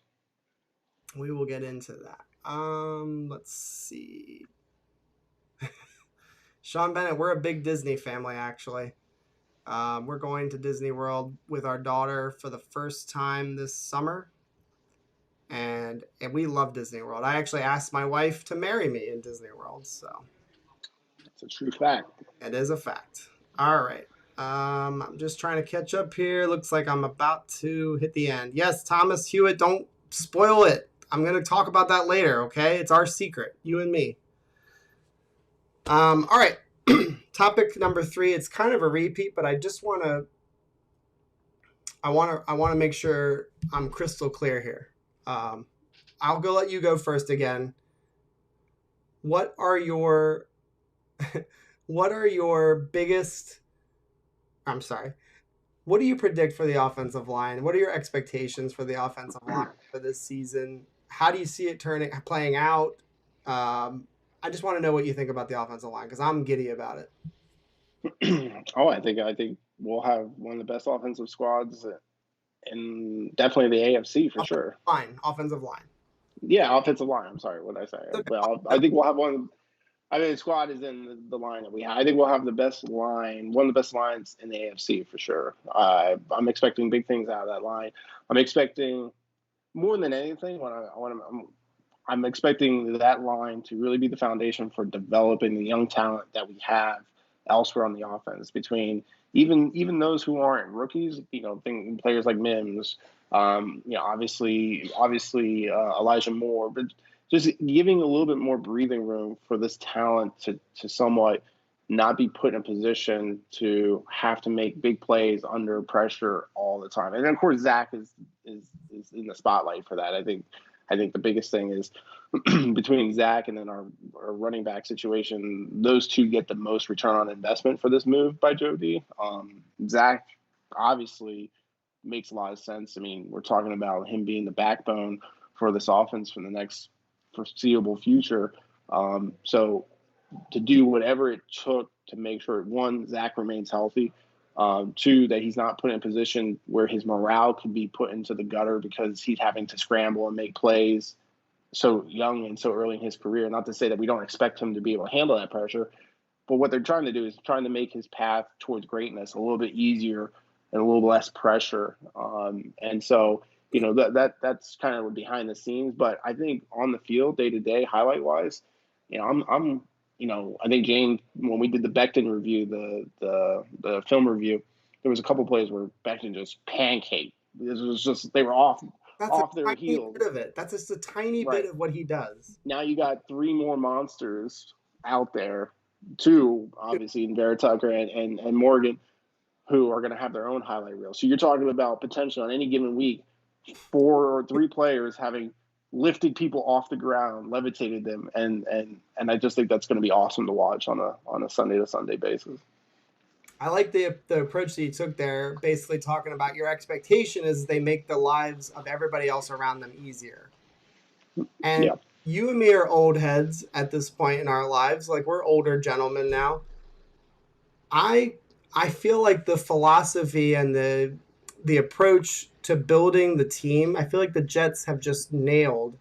We will get into that. Let's see. Sean Bennett, we're a big Disney family, actually. We're going to Disney World with our daughter for the first time this summer. And we love Disney World. I actually asked my wife to marry me in Disney World, so. It's a true fact. It is a fact. All right. I'm just trying to catch up here. Looks like I'm about to hit the end. Yes, Thomas Hewitt, don't spoil it. I'm going to talk about that later, okay? It's our secret, you and me. All right. Topic number 3. It's kind of a repeat, but I just want to I want to make sure I'm crystal clear here. I'll let you go first again. What are your what are your biggest? I'm sorry. What do you predict for the offensive line? What are your expectations for the offensive line for this season? How do you see it playing out? I just want to know what you think about the offensive line because I'm giddy about it. Oh, I think we'll have one of the best offensive squads in definitely the AFC for sure. Offensive line. Yeah, offensive line. I'm sorry, what did I say? Okay. Well, I think we'll have one. I mean, the squad is in the line that we have. I think we'll have the best line, one of the best lines in the AFC for sure. I'm expecting big things out of that line. I'm expecting more than anything. I'm expecting that line to really be the foundation for developing the young talent that we have elsewhere on the offense. Between even those who aren't rookies, players like Mims, obviously Elijah Moore, but just giving a little bit more breathing room for this talent to somewhat not be put in a position to have to make big plays under pressure all the time. And of course, Zach is in the spotlight for that. I think the biggest thing is between Zach and then our running back situation, those two get the most return on investment for this move by Joe D. Zach obviously makes a lot of sense. I mean, we're talking about him being the backbone for this offense for the next foreseeable future. So to do whatever it took to make sure, one, Zach remains healthy, two, that he's not put in a position where his morale could be put into the gutter because he's having to scramble and make plays so young and so early in his career. Not to say that we don't expect him to be able to handle that pressure, but what they're trying to do is trying to make his path towards greatness a little bit easier and a little less pressure. And so, that's kind of behind the scenes. But I think on the field, day to day, highlight wise, I think James, when we did the Becton review, the film review, there was a couple plays where Becton just pancaked. This was just they were off their heels. Bit of it. That's just a tiny bit of what he does. Now you got three more monsters out there, two obviously in Vera-Tucker and Morgan, who are going to have their own highlight reel. So you're talking about potential on any given week, 4 or 3 players having lifted people off the ground, levitated them, and I just think that's going to be awesome to watch on a Sunday to Sunday basis. I like the approach that you took there, basically talking about your expectation is they make the lives of everybody else around them easier. And you and me are old heads at this point in our lives. Like, we're older gentlemen now. I feel like the philosophy and the approach to building the team, I feel like the Jets have just nailed.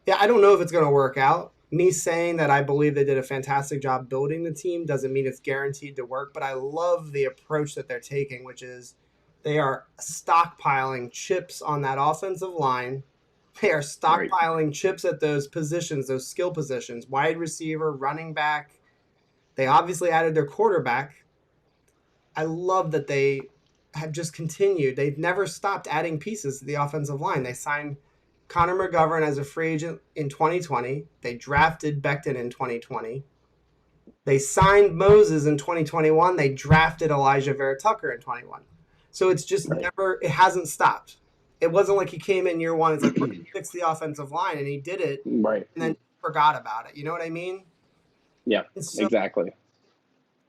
Yeah, I don't know if it's going to work out. Me saying that I believe they did a fantastic job building the team doesn't mean it's guaranteed to work, but I love the approach that they're taking, which is they are stockpiling chips on that offensive line. They are stockpiling chips at those positions, those skill positions, wide receiver, running back. They obviously added their quarterback. I love that they have just continued. They've never stopped adding pieces to the offensive line. They signed Connor McGovern as a free agent in 2020. They drafted Becton in 2020. They signed Moses in 2021. They drafted Elijah Vera-Tucker in 21. So it's just it hasn't stopped. It wasn't like he came in year one. It's like, we're going to fix the offensive line, and he did it, and then forgot about it. You know what I mean? Yeah, so exactly.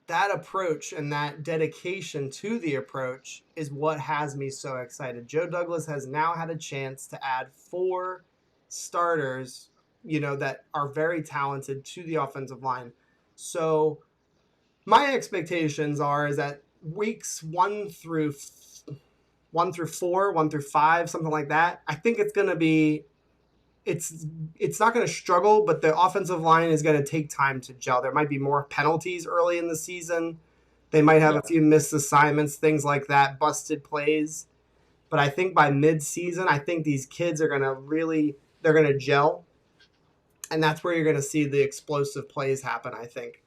That approach and that dedication to the approach is what has me so excited. Joe Douglas has now had a chance to add 4 starters, that are very talented to the offensive line. So my expectations is that weeks 1 through 4, 1 through 5, something like that, I think it's going to be it's not going to struggle, but the offensive line is going to take time to gel. There might be more penalties early in the season. They might have a few missed assignments, things like that, busted plays. But I think by mid-season, I think these kids are going to they're going to gel. And that's where you're going to see the explosive plays happen, I think.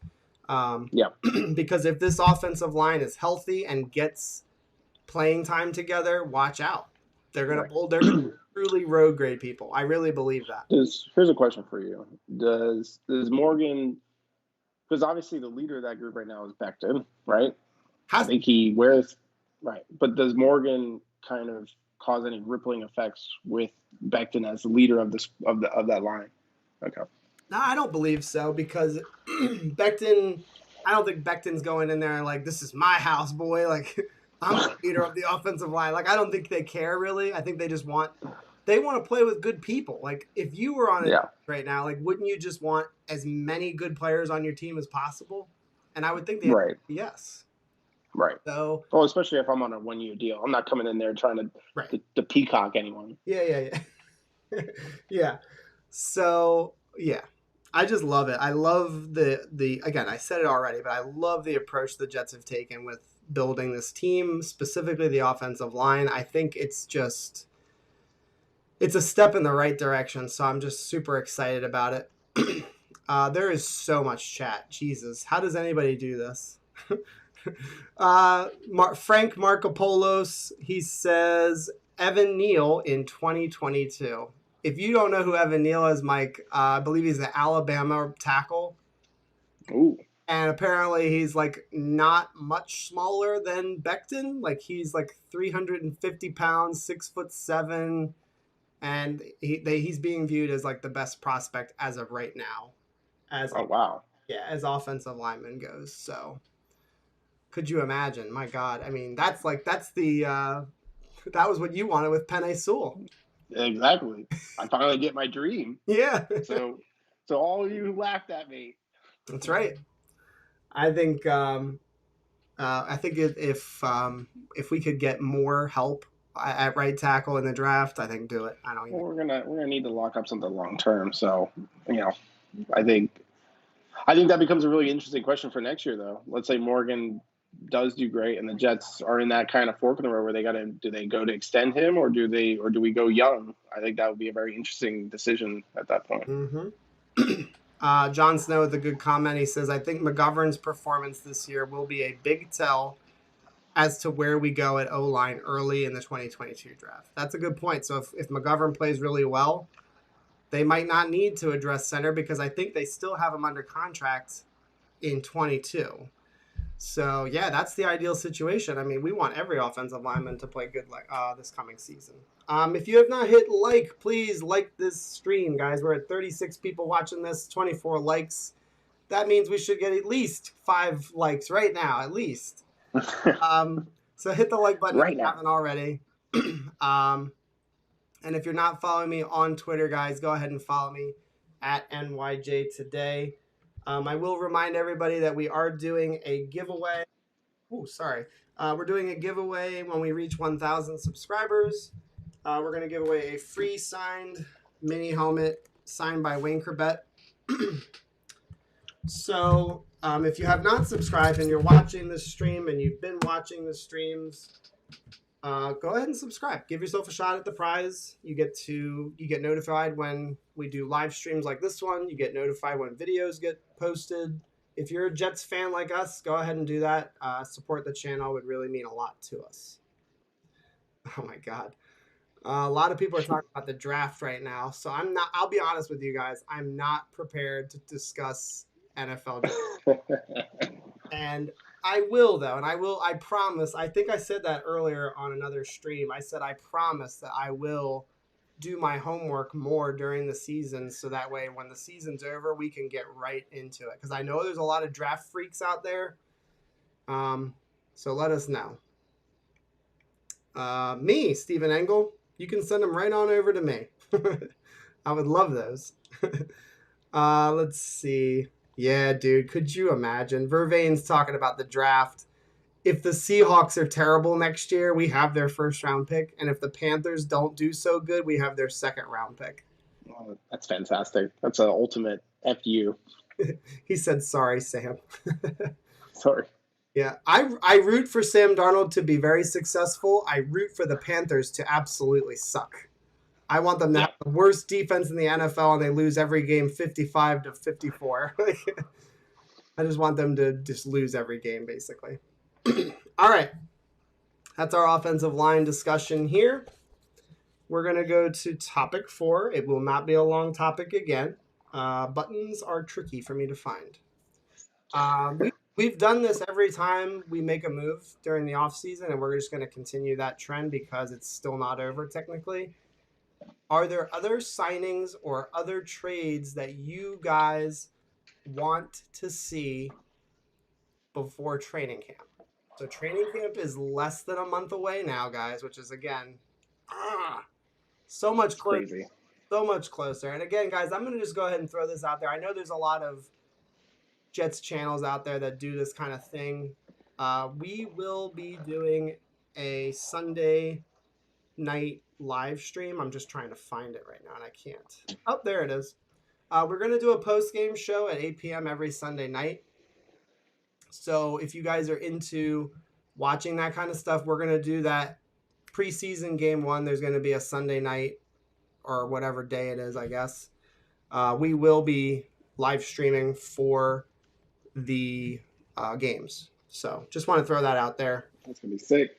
Because if this offensive line is healthy and gets playing time together, watch out. They're going to truly road grade people. I really believe that. Here's a question for you. Does Morgan, because obviously the leader of that group right now is Becton, right? I think he wears, right. But does Morgan kind of cause any rippling effects with Becton as the leader of that line? Okay. No, I don't believe so, because Becton I don't think Becton's going in there and like, this is my house, boy. Like, I'm the leader of the offensive line. Like, I don't think they care really. I think they just want to play with good people. Like, if you were on it right now, like, wouldn't you just want as many good players on your team as possible? And I would think the answer would be yes. Right. So, well, especially if I'm on a 1-year deal, I'm not coming in there trying to peacock anyone. Yeah. Yeah. So, yeah. I just love it. I love the again, I said it already, but I love the approach the Jets have taken with building this team, specifically the offensive line. I think it's a step in the right direction, so I'm just super excited about it. There is so much chat. Jesus, how does anybody do this? Frank Markopoulos, he says Evan Neal in 2022. If you don't know who Evan Neal is, Mike, I believe he's an Alabama tackle. Ooh. And apparently he's like not much smaller than Becton. Like he's like 350 pounds, 6'7", and he's being viewed as like the best prospect as of right now. Wow. Yeah, as offensive lineman goes. So could you imagine? My God. I mean, that was what you wanted with Penei Sewell. Exactly. I finally get my dream. Yeah. So all of you who laughed at me. That's right. I think if we could get more help at right tackle in the draft, I think do it. We're gonna need to lock up something long term. So I think that becomes a really interesting question for next year, though. Let's say Morgan does do great, and the Jets are in that kind of fork in the road where do they go to extend him, or do we go young? I think that would be a very interesting decision at that point. Mm-hmm. John Snow with a good comment. He says, I think McGovern's performance this year will be a big tell as to where we go at O-line early in the 2022 draft. That's a good point. So if McGovern plays really well, they might not need to address center because I think they still have him under contract in 22. So, yeah, that's the ideal situation. I mean, we want every offensive lineman to play good this coming season. If you have not hit like, please like this stream, guys. We're at 36 people watching this, 24 likes. That means we should get at least 5 likes right now, at least. So hit the like button if you haven't already. And if you're not following me on Twitter, guys, go ahead and follow me at NYJ Today. I will remind everybody that we are doing a giveaway. We're doing a giveaway when we reach 1,000 subscribers. We're going to give away a free signed mini helmet signed by Wayne Chrebet. So if you have not subscribed and you're watching this stream and you've been watching the streams, go ahead and subscribe. Give yourself a shot at the prize. You get notified when we do live streams like this one. You get notified when videos get posted. If you're a Jets fan like us, go ahead and do that. Support the channel. It would really mean a lot to us. Oh my God. A lot of people are talking about the draft right now. So I'll be honest with you guys. I'm not prepared to discuss NFL draft. And I will, though, and I promise. I think I said that earlier on another stream. I said I promise that I will do my homework more during the season so that way when the season's over, we can get right into it. Because I know there's a lot of draft freaks out there. So let us know. Me, Stephen Engel, you can send them right on over to me. I would love those. Let's see. Yeah, dude, could you imagine? Vervain's talking about the draft. If the Seahawks are terrible next year, we have their first round pick. And if the Panthers don't do so good, we have their second round pick. Oh, that's fantastic. That's an ultimate FU. He said, sorry, Sam. Sorry. Yeah, I root for Sam Darnold to be very successful. I root for the Panthers to absolutely suck. I want them to have the worst defense in the NFL and they lose every game 55-54. I just want them to just lose every game, basically. All right. That's our offensive line discussion here. We're going to go to topic 4. It will not be a long topic again. Buttons are tricky for me to find. We've done this every time we make a move during the offseason, and we're just going to continue that trend because it's still not over technically. Are there other signings or other trades that you guys want to see before training camp. So training camp is less than a month away now, guys, which is, again, so much closer. Crazy. So much closer. And again, guys, I'm going to just go ahead and throw this out there. I know there's a lot of Jets channels out there that do this kind of thing. We will be doing a Sunday night live stream. I'm just trying to find it right now, and I can't. Oh, there it is. We're going to do a post-game show at 8 p.m. every Sunday night. So if you guys are into watching that kind of stuff, we're going to do that preseason game one. There's going to be a Sunday night or whatever day it is, I guess. We will be live streaming for the games. So just want to throw that out there. That's going to be sick.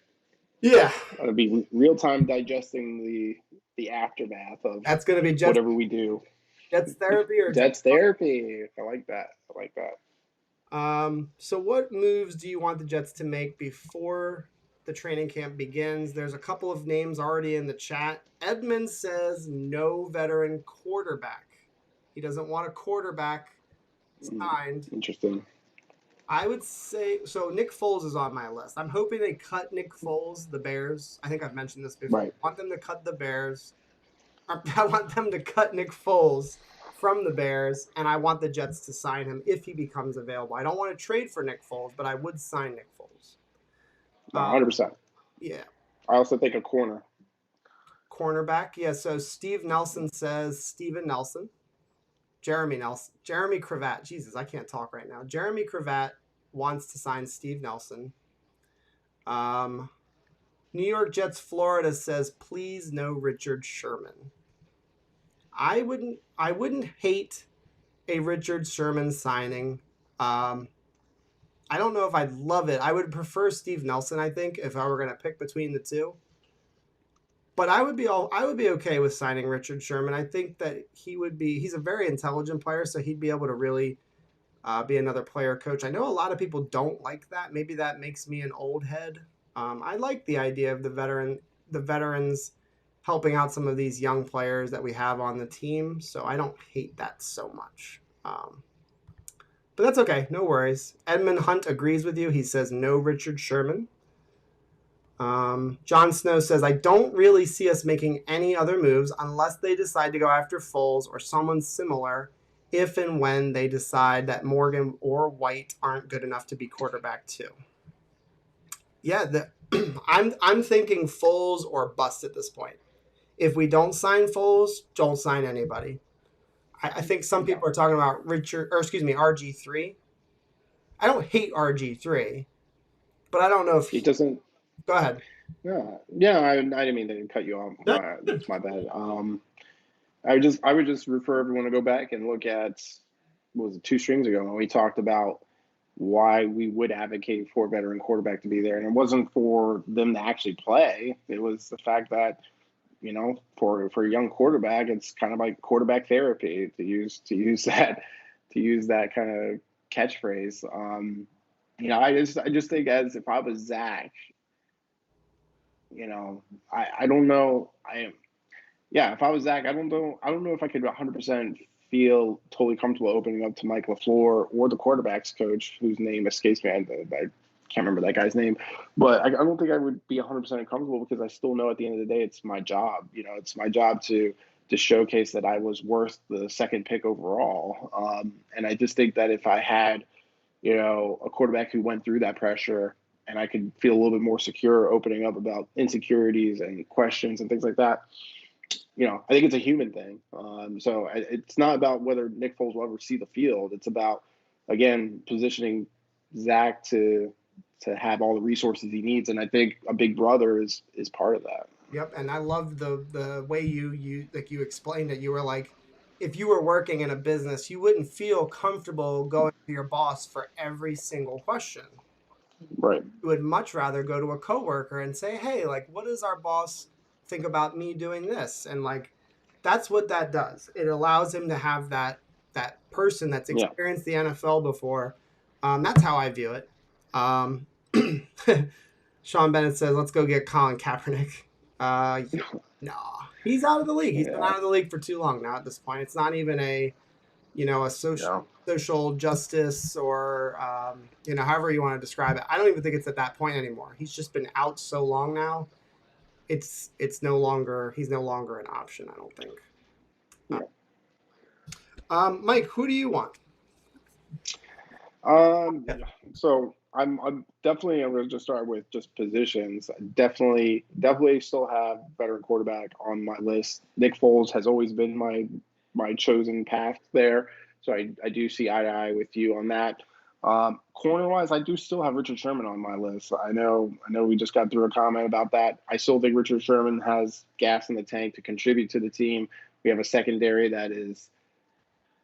Yeah. It'll be real time digesting the aftermath of That's going to be whatever we do. Jets therapy or Jets therapy. I like that. So what moves do you want the Jets to make before the training camp begins? There's a couple of names already in the chat. Edmund says no veteran quarterback. He doesn't want a quarterback signed. Interesting. I would say, so Nick Foles is on my list. I'm hoping they cut Nick Foles, the Bears. I think I've mentioned this before. Right. I want them to cut the Bears. I want them to cut Nick Foles from the Bears, and I want the Jets to sign him if he becomes available. I don't want to trade for Nick Foles, but I would sign Nick Foles. 100%. Yeah. I also think a Cornerback. Yeah, so Steve Nelson says Steven Nelson. Jeremy Chrebet. Jesus, I can't talk right now. Jeremy Chrebet wants to sign Steve Nelson. New York Jets Florida says, please no Richard Sherman. I wouldn't hate a Richard Sherman signing. I don't know if I'd love it. I would prefer Steve Nelson, I think, if I were going to pick between the two. But I would be okay with signing Richard Sherman. I think that he's a very intelligent player, so he'd be able to really be another player coach. I know a lot of people don't like that. Maybe that makes me an old head. I like the idea of the veterans helping out some of these young players that we have on the team. So I don't hate that so much. But that's okay. No worries. Edmund Hunt agrees with you. He says no Richard Sherman. John Snow says, I don't really see us making any other moves unless they decide to go after Foles or someone similar if and when they decide that Morgan or White aren't good enough to be quarterback too. Yeah, I'm thinking Foles or bust at this point. If we don't sign Foles, don't sign anybody. I think some people are talking about RG3. I don't hate RG3, but I don't know if he doesn't. Go ahead. Yeah. I didn't mean to cut you off. That's my bad. I would just refer everyone to go back and look at, what was it, 2 streams ago when we talked about why we would advocate for a veteran quarterback to be there, and it wasn't for them to actually play. It was the fact that, for a young quarterback, it's kind of like quarterback therapy, to use that kind of catchphrase. I just think, as if I was Zach, I don't know. If I was Zach, I don't know if I could 100% feel totally comfortable opening up to Mike LaFleur or the quarterback's coach, whose name escapes me. I can't remember that guy's name, but I don't think I would be 100% comfortable, because I still know at the end of the day, it's my job. It's my job to showcase that I was worth the second pick overall. And I just think that if I had, a quarterback who went through that pressure, and I could feel a little bit more secure opening up about insecurities and questions and things like that, I think it's a human thing. So it's not about whether Nick Foles will ever see the field. It's about, again, positioning Zach to have all the resources he needs. And I think a big brother is part of that. Yep. And I love the way you explained it. You were like, if you were working in a business, you wouldn't feel comfortable going to your boss for every single question. Right. You would much rather go to a coworker and say, hey, what does our boss think about me doing this? And that's what that does. It allows him to have that person that's experienced the NFL before. That's how I view it. Sean Bennett says, let's go get Colin Kaepernick. No, he's out of the league. He's been out of the league for too long now at this point. It's not even a social justice or, however you want to describe it. I don't even think it's at that point anymore. He's just been out so long now. He's no longer an option, I don't think. Yeah. Mike, who do you want? So I'm definitely, I'm going to just start with just positions. Definitely still have veteran quarterback on my list. Nick Foles has always been my chosen path there. So I do see eye to eye with you on that. Corner wise, I do still have Richard Sherman on my list. I know we just got through a comment about that. I still think Richard Sherman has gas in the tank to contribute to the team. We have a secondary that is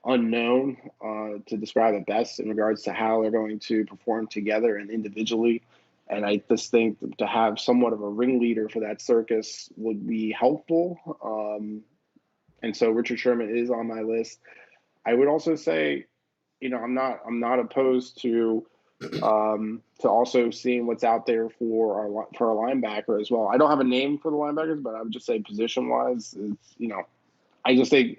unknown to describe it best in regards to how they're going to perform together and individually. And I just think to have somewhat of a ringleader for that circus would be helpful. And so Richard Sherman is on my list. I would also say, I'm not opposed to also seeing what's out there for a linebacker as well. I don't have a name for the linebackers, but I would just say position wise, it's, I just think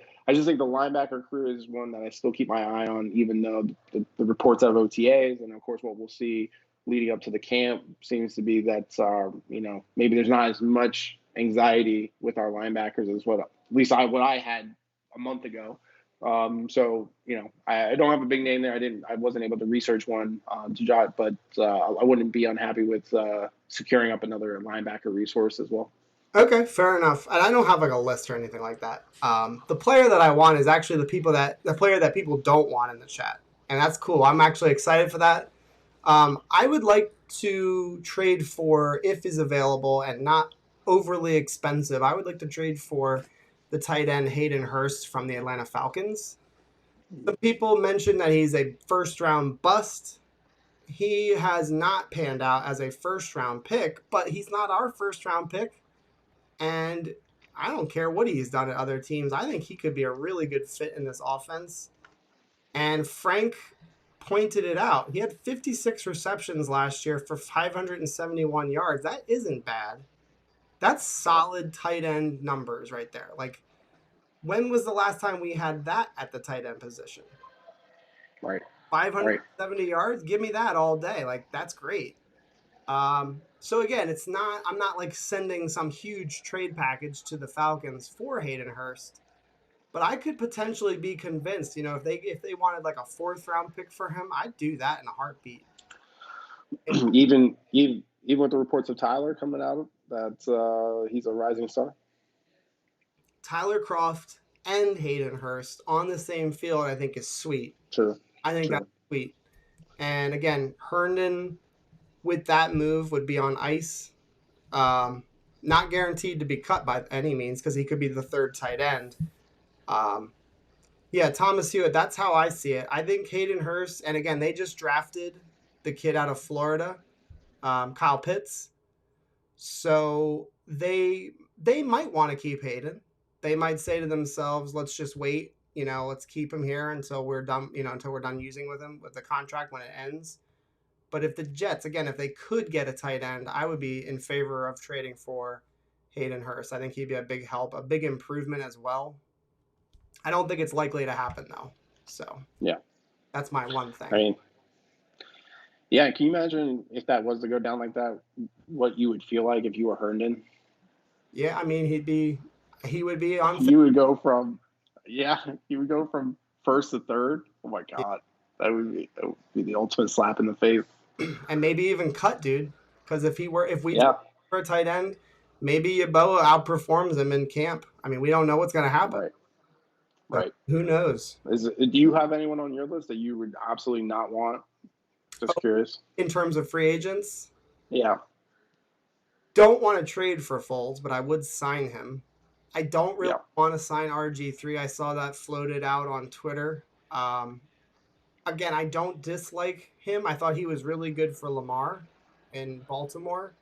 the linebacker crew is one that I still keep my eye on, even though the reports out of OTAs and, of course, what we'll see leading up to the camp seems to be that, maybe there's not as much anxiety with our linebackers as what I had a month ago. So, I don't have a big name there. I wasn't able to research one to jot, but I wouldn't be unhappy with securing up another linebacker resource as well. Okay, fair enough. And I don't have like a list or anything like that. The player that I want is actually the player that people don't want in the chat. And that's cool. I'm actually excited for that. I would like to trade for, if is available and not overly expensive, I would like to trade for the tight end Hayden Hurst from the Atlanta Falcons. Some people mentioned that he's a first-round bust. He has not panned out as a first-round pick, but he's not our first-round pick. And I don't care what he's done at other teams. I think he could be a really good fit in this offense. And Frank pointed it out. He had 56 receptions last year for 571 yards. That isn't bad. That's solid tight end numbers right there. Like, when was the last time we had that at the tight end position? Right. 570 yards? Give me that all day. Like, that's great. So again, I'm not like sending some huge trade package to the Falcons for Hayden Hurst, but I could potentially be convinced, if they wanted like a 4th-round pick for him, I'd do that in a heartbeat. Even with the reports of Tyler coming out, that he's a rising star. Tyler Kroft and Hayden Hurst on the same field, I think is sweet. True. I think that's sweet. And again, Herndon with that move would be on ice. Not guaranteed to be cut by any means because he could be the 3rd tight end. Thomas Hewitt, that's how I see it. I think Hayden Hurst, and again, they just drafted the kid out of Florida, Kyle Pitts. So they might want to keep Hayden. They might say to themselves, let's just wait, let's keep him here until we're done, until we're done using with him with the contract when it ends. But if the Jets, again, if they could get a tight end, I would be in favor of trading for Hayden Hurst. I think he'd be a big help, a big improvement as well. I don't think it's likely to happen, though. So, that's my one thing. I mean, can you imagine if that was to go down like that, what you would feel like if you were Herndon? Yeah, I mean, he would be on. You would go from 1st to 3rd. Oh my God. That would be the ultimate slap in the face. And maybe even cut, dude. Because if we for a tight end, maybe Yeboah outperforms him in camp. I mean, we don't know what's going to happen. Right. Who knows? Do you have anyone on your list that you would absolutely not want? Just curious. In terms of free agents? Yeah. Don't want to trade for Foles, but I would sign him. I don't really want to sign RG3. I saw that floated out on Twitter. Again, I don't dislike him. I thought he was really good for Lamar in Baltimore.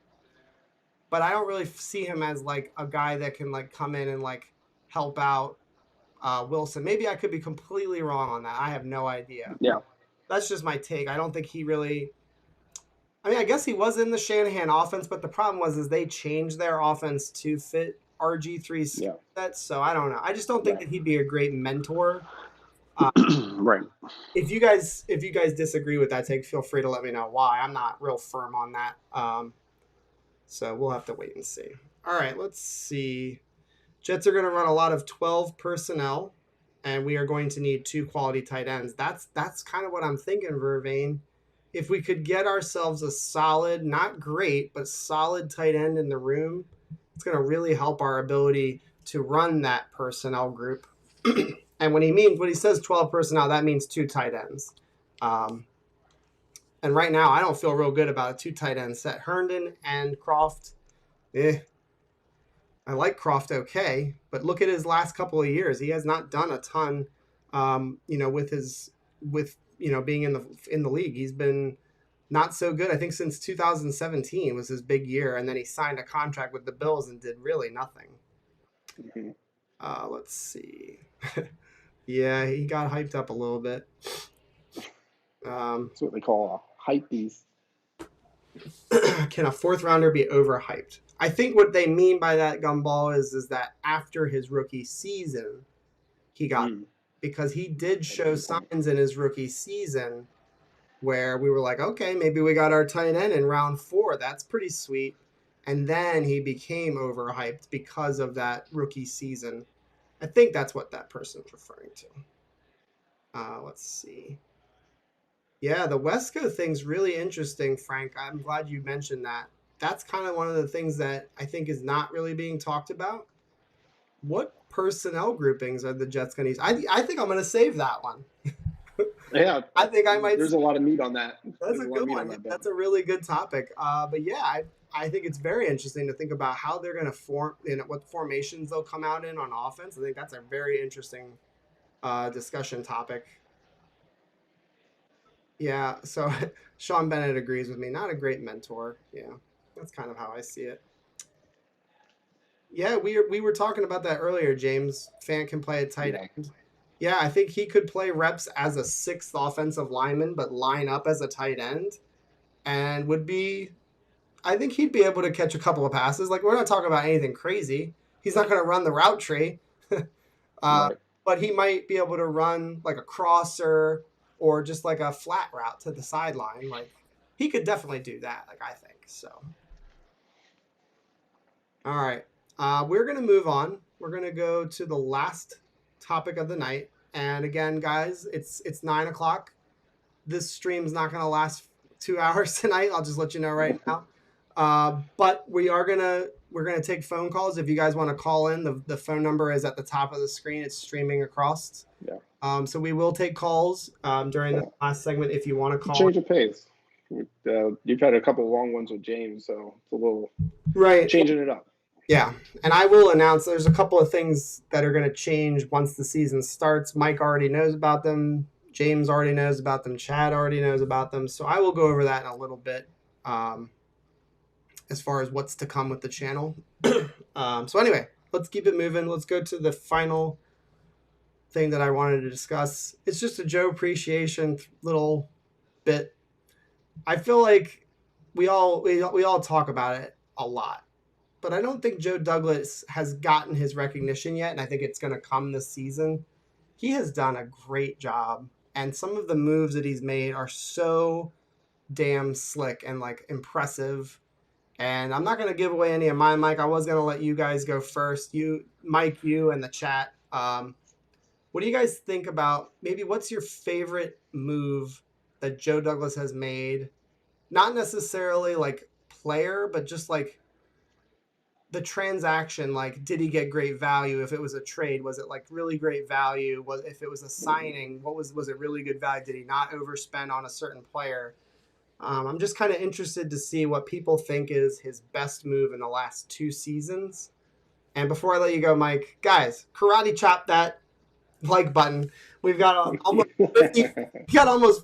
But I don't really see him as like a guy that can like come in and like help out Wilson. Maybe I could be completely wrong on that. I have no idea. Yeah. That's just my take. I don't think he really – I mean, I guess he was in the Shanahan offense, but the problem was they changed their offense to fit RG3's skill set. So I don't know. I just don't think that he'd be a great mentor. Right. If you guys disagree with that take, feel free to let me know why. I'm not real firm on that. So we'll have to wait and see. All right, let's see. Jets are going to run a lot of 12 personnel, and we are going to need 2 quality tight ends. That's kind of what I'm thinking, Vervain. If we could get ourselves a solid, not great, but solid tight end in the room, it's going to really help our ability to run that personnel group. And when he says 12 personnel, that means 2 tight ends. And right now, I don't feel real good about a 2 tight end set. Herndon and Croft, I like Croft okay, but look at his last couple of years. He has not done a ton, with being in the league. He's been not so good. I think since 2017 was his big year, and then he signed a contract with the Bills and did really nothing. Mm-hmm. Let's see. Yeah, he got hyped up a little bit. That's what they call hype beast. Can a 4th rounder be overhyped? I think what they mean by that, Gumball, is that after his rookie season, he got because he did show signs in his rookie season where we were like, okay, maybe we got our tight end in round 4. That's pretty sweet. And then he became overhyped because of that rookie season. I think that's what that person's referring to. Let's see. Yeah, the Wesco thing's really interesting, Frank. I'm glad you mentioned that. That's kind of one of the things that I think is not really being talked about. What personnel groupings are the Jets going to use? I think I'm going to save that one. Yeah, I think I might. There's a lot of meat on that. That's a good one. That's a really good topic. But yeah, I think it's very interesting to think about how they're going to form, what formations they'll come out in on offense. I think that's a very interesting discussion topic. Yeah, so Sean Bennett agrees with me. Not a great mentor. Yeah, that's kind of how I see it. Yeah, we were talking about that earlier, James. Fant can play a tight end. Yeah, I think he could play reps as a 6th offensive lineman, but line up as a tight end, and I think he'd be able to catch a couple of passes. Like, we're not talking about anything crazy. He's not going to run the route tree, Right. but he might be able to run like a crosser or just like a flat route to the sideline. Like, he could definitely do that, like, I think. So, all right. We're going to move on. We're going to go to the last topic of the night. And again, guys, it's 9 o'clock. This stream's not going to last 2 hours tonight. I'll just let you know right now. But we're gonna take phone calls. If you guys want to call in, the phone number is at the top of the screen. It's streaming across. Yeah. So we will take calls during the last segment if you want to call. Change of pace. You've had a couple of long ones with James, so it's a little changing it up. Yeah, and I will announce there's a couple of things that are going to change once the season starts. Mike already knows about them. James already knows about them. Chad already knows about them. So I will go over that in a little bit as far as what's to come with the channel. So anyway, let's keep it moving. Let's go to the final thing that I wanted to discuss. It's just a Joe appreciation little bit. I feel like we all talk about it a lot, but I don't think Joe Douglas has gotten his recognition yet, and I think it's going to come this season. He has done a great job, and some of the moves that he's made are so damn slick and like impressive. And I'm not going to give away any of mine, Mike. I was going to let you guys go first. You, Mike, you and the chat. What do you guys think about maybe what's your favorite move that Joe Douglas has made? Not necessarily like player, but just like the transaction. Like, did he get great value? If it was a trade, was it like really great value? If it was a signing, was it really good value? Did he not overspend on a certain player? I'm just kind of interested to see what people think is his best move in the last 2 seasons. And before I let you go, Mike, guys, karate chop that like button. We've got almost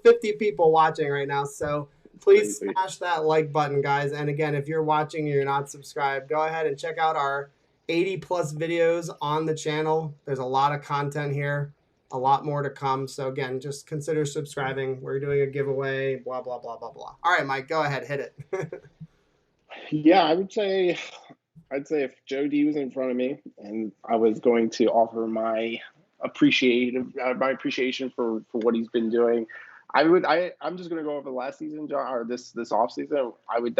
50 people watching right now. So please smash that like button, guys. And again, if you're watching and you're not subscribed, go ahead and check out our 80 plus videos on the channel. There's a lot of content here. A lot more to come. So again, just consider subscribing. We're doing a giveaway, blah, blah, blah, blah, blah. All right, Mike, go ahead. Hit it. Yeah, I'd say if Joe D was in front of me and I was going to offer my my appreciation for what he's been doing. I'm just going to go over the last season, John, or this off season. I would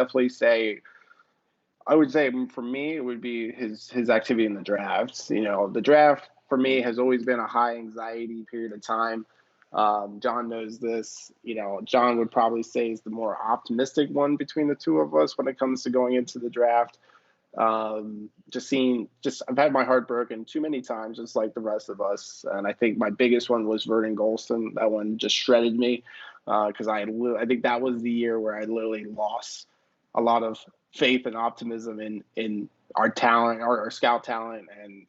say for me, it would be his activity in the drafts. The draft for me has always been a high anxiety period of time. John knows this. John would probably say is the more optimistic one between the two of us when it comes to going into the draft. I've had my heart broken too many times, just like the rest of us. And I think my biggest one was Vernon Golston. That one just shredded me because I think that was the year where I literally lost a lot of faith and optimism in our talent, our scout talent, and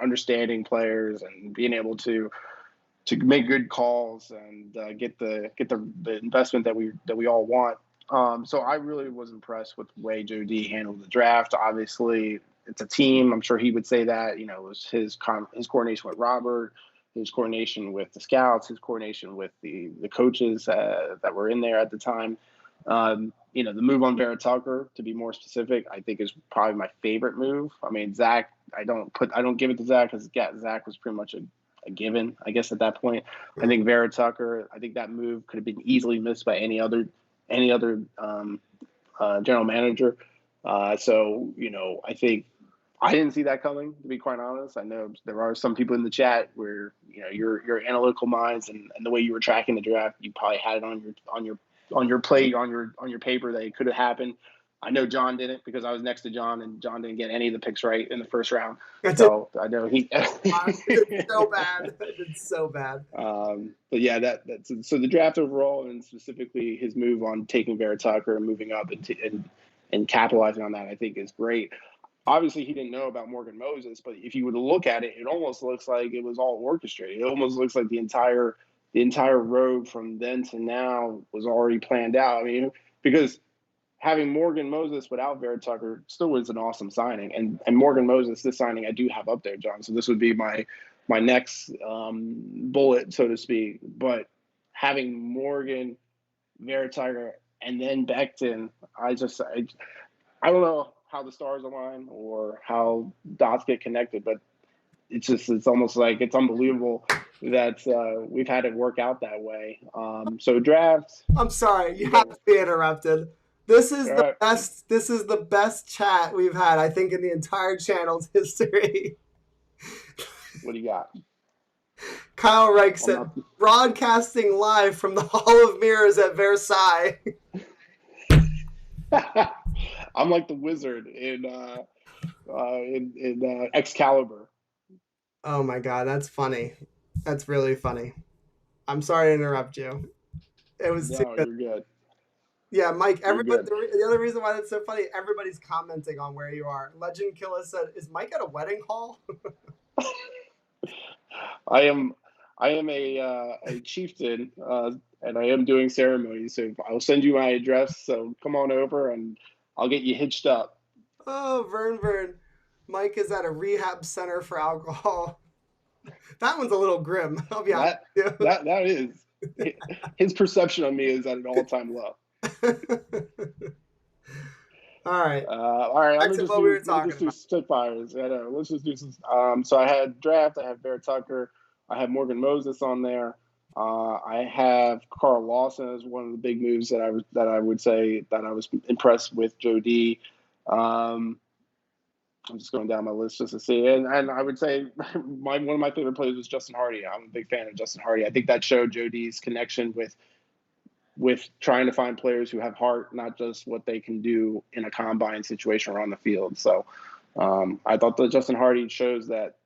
understanding players and being able to make good calls and get the investment that we all want. So I really was impressed with the way Joe D handled the draft. Obviously, it's a team. I'm sure he would say that. It was his coordination with Robert, his coordination with the scouts, his coordination with the coaches that were in there at the time. The move on Vera-Tucker, to be more specific, I think is probably my favorite move. I mean, Zach, I don't give it to Zach because Zach was pretty much a given, I guess, at that point. I think Vera-Tucker, I think that move could have been easily missed by any other general manager. So I think I didn't see that coming, to be quite honest. I know there are some people in the chat where your analytical minds and the way you were tracking the draft, you probably had it on your plate, on your paper that it could have happened. I know John didn't because I was next to John, and John didn't get any of the picks right in the first round. So I know he. It's so bad. It's so bad. But yeah, that's so the draft overall, and specifically his move on taking Vera-Tucker and moving up and capitalizing on that, I think is great. Obviously, he didn't know about Morgan Moses, but if you were to look at it, it almost looks like it was all orchestrated. It almost looks like the entire road from then to now was already planned out. I mean, because having Morgan Moses without Vera-Tucker still was an awesome signing. And Morgan Moses, this signing I do have up there, John. So this would be my next bullet, so to speak. But having Morgan, Vera-Tucker, and then Becton, I don't know how the stars align or how dots get connected, but it's almost like it's unbelievable that we've had it work out that way. So drafts. I'm sorry, you have to be interrupted. This is the best. This is the best chat we've had, I think, in the entire channel's history. What do you got? Kyle Reich said, broadcasting live from the Hall of Mirrors at Versailles. I'm like the wizard in Excalibur. Oh my God, that's funny. That's really funny. I'm sorry to interrupt you. It was too good. You're good. Yeah, Mike, everybody. The other reason why that's so funny, everybody's commenting on where you are. Legend Killer said, "Is Mike at a wedding hall?" I am a chieftain, and I am doing ceremonies. So I'll send you my address. So come on over, and I'll get you hitched up. Oh, Vern. Mike is at a rehab center for alcohol. That one's a little grim. I'll be honest. That is. His perception of me is at an all-time low. All right. Let's just do spitfires. Let's just do some. So I had draft. I have Vera-Tucker. I have Morgan Moses on there. I have Carl Lawson as one of the big moves that I would say that I was impressed with Joe D. I'm just going down my list just to see, and I would say one of my favorite players was Justin Hardy. I'm a big fan of Justin Hardy. I think that showed Joe D's connection with trying to find players who have heart, not just what they can do in a combine situation or on the field. So I thought that Justin Hardy shows that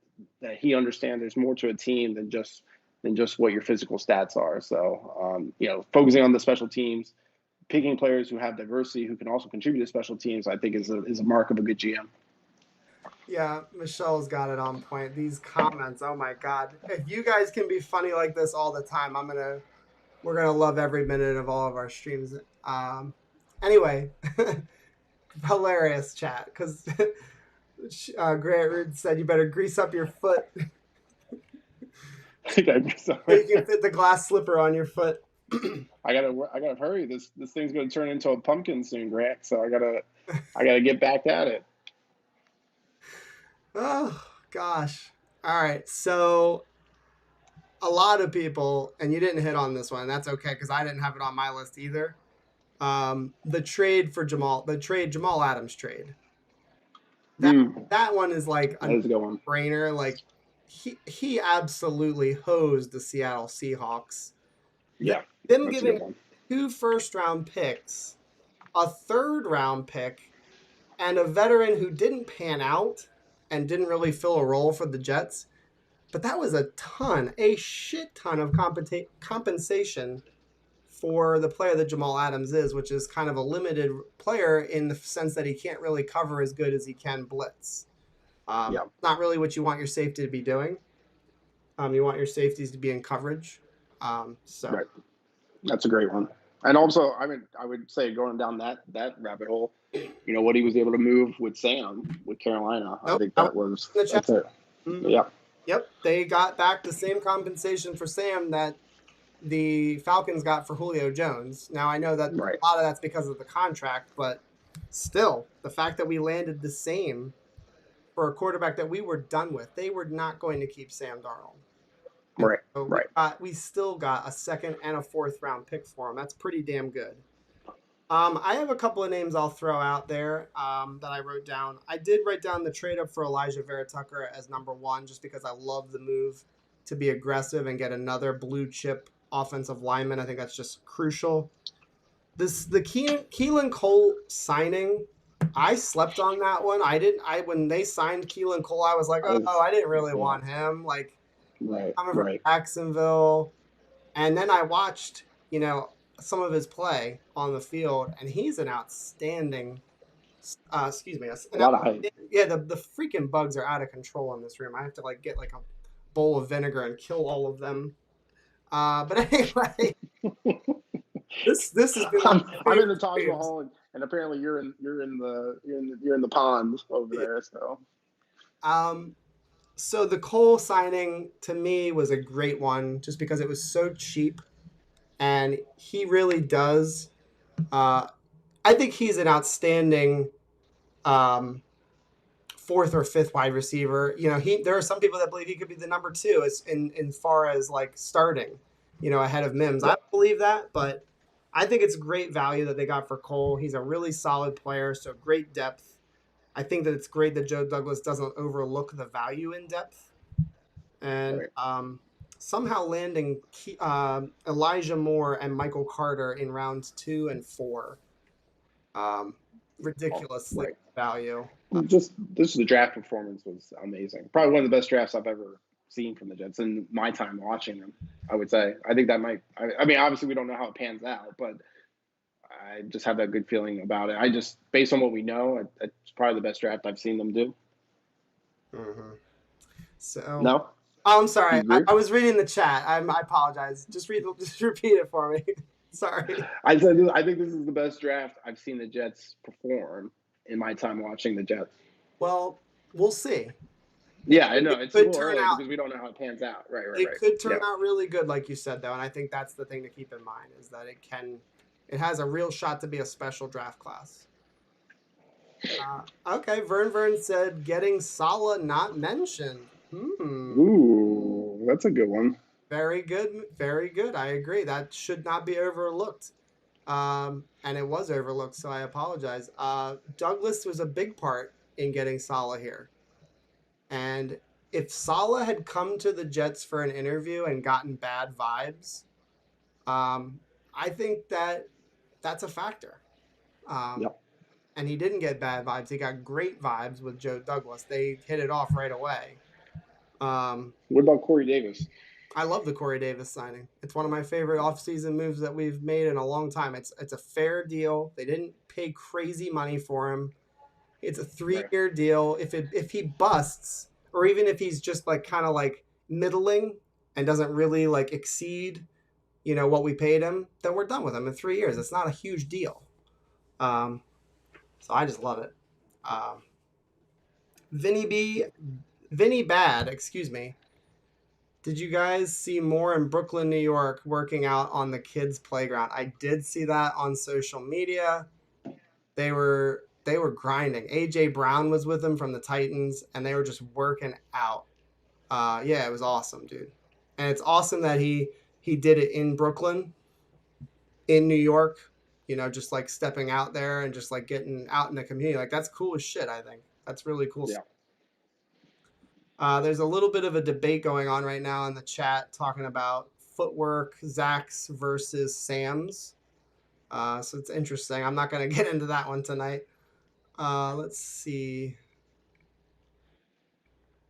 he understands there's more to a team than just what your physical stats are. So focusing on the special teams, picking players who have diversity who can also contribute to special teams, I think is a mark of a good GM. Yeah, Michelle's got it on point. These comments, oh my God! If you guys can be funny like this all the time, we're gonna love every minute of all of our streams. Anyway, hilarious chat because Grant Root said you better grease up your foot. You can fit the glass slipper on your foot. I gotta hurry. This thing's gonna turn into a pumpkin soon, Grant. So I gotta get back at it. Oh gosh! All right, so a lot of people, and you didn't hit on this one. That's okay because I didn't have it on my list either. The Jamal Adams trade. That one is like that is a good one. brainer. Like he absolutely hosed the Seattle Seahawks. Yeah, them giving 2 first-round picks, a 3rd-round pick, and a veteran who didn't pan out and didn't really fill a role for the Jets. But that was a shit ton of compensation for the player that Jamal Adams is, which is kind of a limited player in the sense that he can't really cover as good as he can blitz. Not really what you want your safety to be doing. You want your safeties to be in coverage. Right. That's a great one. And also, I would say going down that rabbit hole, what he was able to move with Sam with Carolina. I think that's it. Mm-hmm. Yeah. Yep. They got back the same compensation for Sam that the Falcons got for Julio Jones. Now, I know that a lot of that's because of the contract, but still, the fact that we landed the same for a quarterback that we were done with, they were not going to keep Sam Darnold. Right. So we still got a 2nd and a 4th round pick for him. That's pretty damn good. I have a couple of names I'll throw out there that I wrote down. I did write down the trade up for Elijah Vera-Tucker as number 1, just because I love the move to be aggressive and get another blue chip offensive lineman. I think that's just crucial. The Keelan Cole signing, I slept on that one. When they signed Keelan Cole, I was like, I didn't really want him. Like, I'm from Jacksonville. And then I watched, some of his play on the field, and he's an outstanding. Excuse me. A lot of height. Yeah, the freaking bugs are out of control in this room. I have to get a bowl of vinegar and kill all of them. But anyway, this has been. I'm in the Taj Mahal, and apparently you're in the pond over there. So. So the Cole signing to me was a great one, just because it was so cheap. And he really does. I think he's an outstanding 4th or 5th wide receiver. There are some people that believe he could be the number 2 as in far as starting, ahead of Mims. I don't believe that, but I think it's great value that they got for Cole. He's a really solid player, so great depth. I think that it's great that Joe Douglas doesn't overlook the value in depth. And somehow landing Elijah Moore and Michael Carter in rounds 2 and 4. Ridiculous value. The draft performance was amazing. Probably one of the best drafts I've ever seen from the Jets in my time watching them, I would say. I think that obviously we don't know how it pans out, but I just have that good feeling about it. Based on what we know, it's probably the best draft I've seen them do. Mm-hmm. So no. Oh, I'm sorry. I was reading the chat. I apologize. Just repeat it for me. Sorry. I think this is the best draft I've seen the Jets perform in my time watching the Jets. Well, we'll see. Yeah, I know. It's a little early because we don't know how it pans out. Right. It could turn out really good, like you said, though, and I think that's the thing to keep in mind is that it has a real shot to be a special draft class. Okay, Vern said getting Saleh not mentioned. Ooh, that's a good one. Very good. Very good. I agree. That should not be overlooked. And it was overlooked, so I apologize. Douglas was a big part in getting Saleh here. And if Saleh had come to the Jets for an interview and gotten bad vibes, I think that's a factor. And he didn't get bad vibes. He got great vibes with Joe Douglas. They hit it off right away. What about Corey Davis? I love the Corey Davis signing. It's one of my favorite offseason moves that we've made in a long time. It's a fair deal. They didn't pay crazy money for him. It's a 3-year deal. If he busts, or even if he's just kind of middling and doesn't really exceed, what we paid him, then we're done with him in 3 years. It's not a huge deal. So I just love it. Vinny Bad, excuse me. Did you guys see more in Brooklyn, New York, working out on the kids' playground? I did see that on social media. They were grinding. AJ Brown was with them from the Titans, and they were just working out. Yeah, it was awesome, dude. And it's awesome that he did it in Brooklyn, in New York, just like stepping out there and just like getting out in the community. Like that's cool as shit, I think. That's really cool. Yeah. There's a little bit of a debate going on right now in the chat talking about footwork, Zach's versus Sam's. So it's interesting. I'm not going to get into that one tonight. Let's see.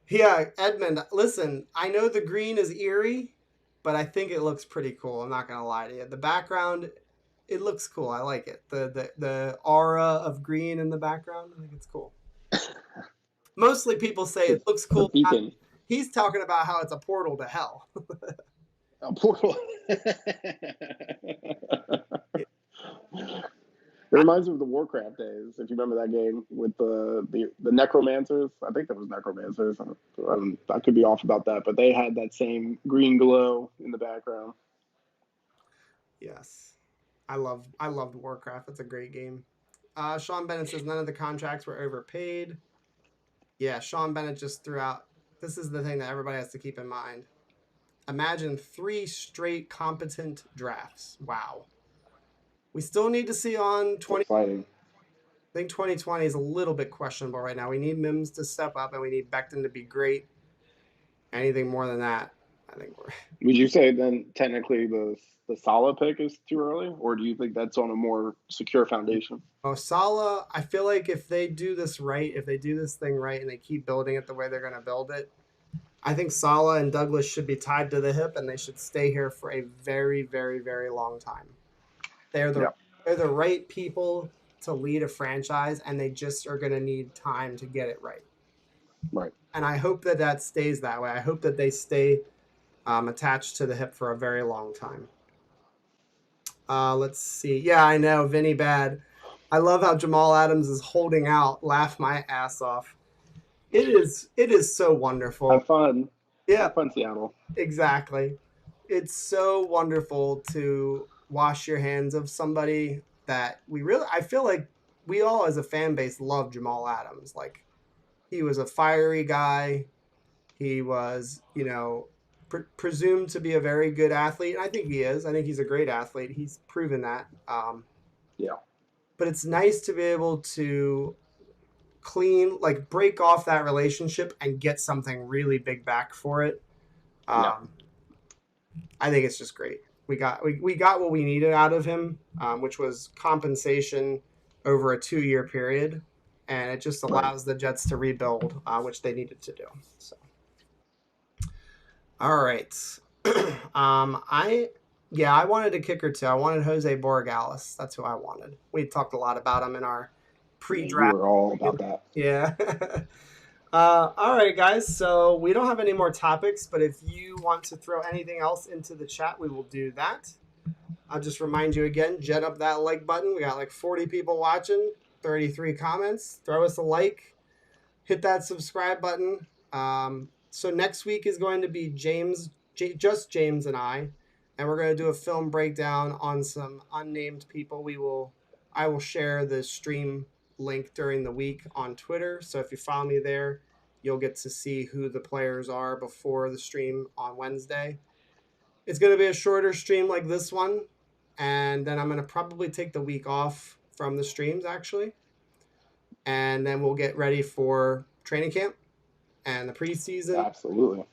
Yeah, Edmund, listen, I know the green is eerie, but I think it looks pretty cool. I'm not going to lie to you. The background, it looks cool. I like it. The aura of green in the background, I think it's cool. Mostly people say it looks cool. He's talking about how it's a portal to hell. A portal. It reminds me of the Warcraft days, if you remember that game with the necromancers. I think that was necromancers. I could be off about that, but they had that same green glow in the background. Yes, I loved Warcraft. It's a great game. Sean Bennett says none of the contracts were overpaid. Yeah, Sean Bennett just threw out. This is the thing that everybody has to keep in mind. Imagine 3 straight competent drafts. Wow. We still need to see on 20. I think 2020 is a little bit questionable right now. We need Mims to step up, and we need Becton to be great. Anything more than that, I think we're. Would you say then technically the Salah pick is too early, or do you think that's on a more secure foundation? Oh, Salah, I feel like if they do this right, if they do this thing right, and they keep building it the way they're going to build it, I think Salah and Douglas should be tied to the hip, and they should stay here for a very, very, very long time. They're the right people to lead a franchise, and they just are going to need time to get it right. Right. And I hope that stays that way. I hope that they stay attached to the hip for a very long time. Let's see. Yeah, I know. Vinny Bad. I love how Jamal Adams is holding out. Laugh my ass off. It is so wonderful. Have fun. Yeah. Have fun, Seattle. Exactly. It's so wonderful to wash your hands of somebody that I feel like we all as a fan base love Jamal Adams. Like, he was a fiery guy. He was, presumed to be a very good athlete. And I think he is. I think he's a great athlete. He's proven that. Yeah. But it's nice to be able to break off that relationship and get something really big back for it. I think it's just great. We got what we needed out of him, which was compensation over a 2-year period, and it just allows the Jets to rebuild, which they needed to do. So, all right, I wanted a kicker too. I wanted Jose Borregales. That's who I wanted. We talked a lot about him in our pre-draft. We were all about that. Yeah. All right, guys. So we don't have any more topics, but if you want to throw anything else into the chat, we will do that. I'll just remind you again, jet up that like button. We got like 40 people watching, 33 comments. Throw us a like. Hit that subscribe button. So next week is going to be just James and I we're going to do a film breakdown on some unnamed people. I will share the stream link during the week on Twitter. So if you follow me there, you'll get to see who the players are before the stream on Wednesday. It's going to be a shorter stream like this one. And then I'm going to probably take the week off from the streams, actually. And then we'll get ready for training camp and the preseason. Absolutely.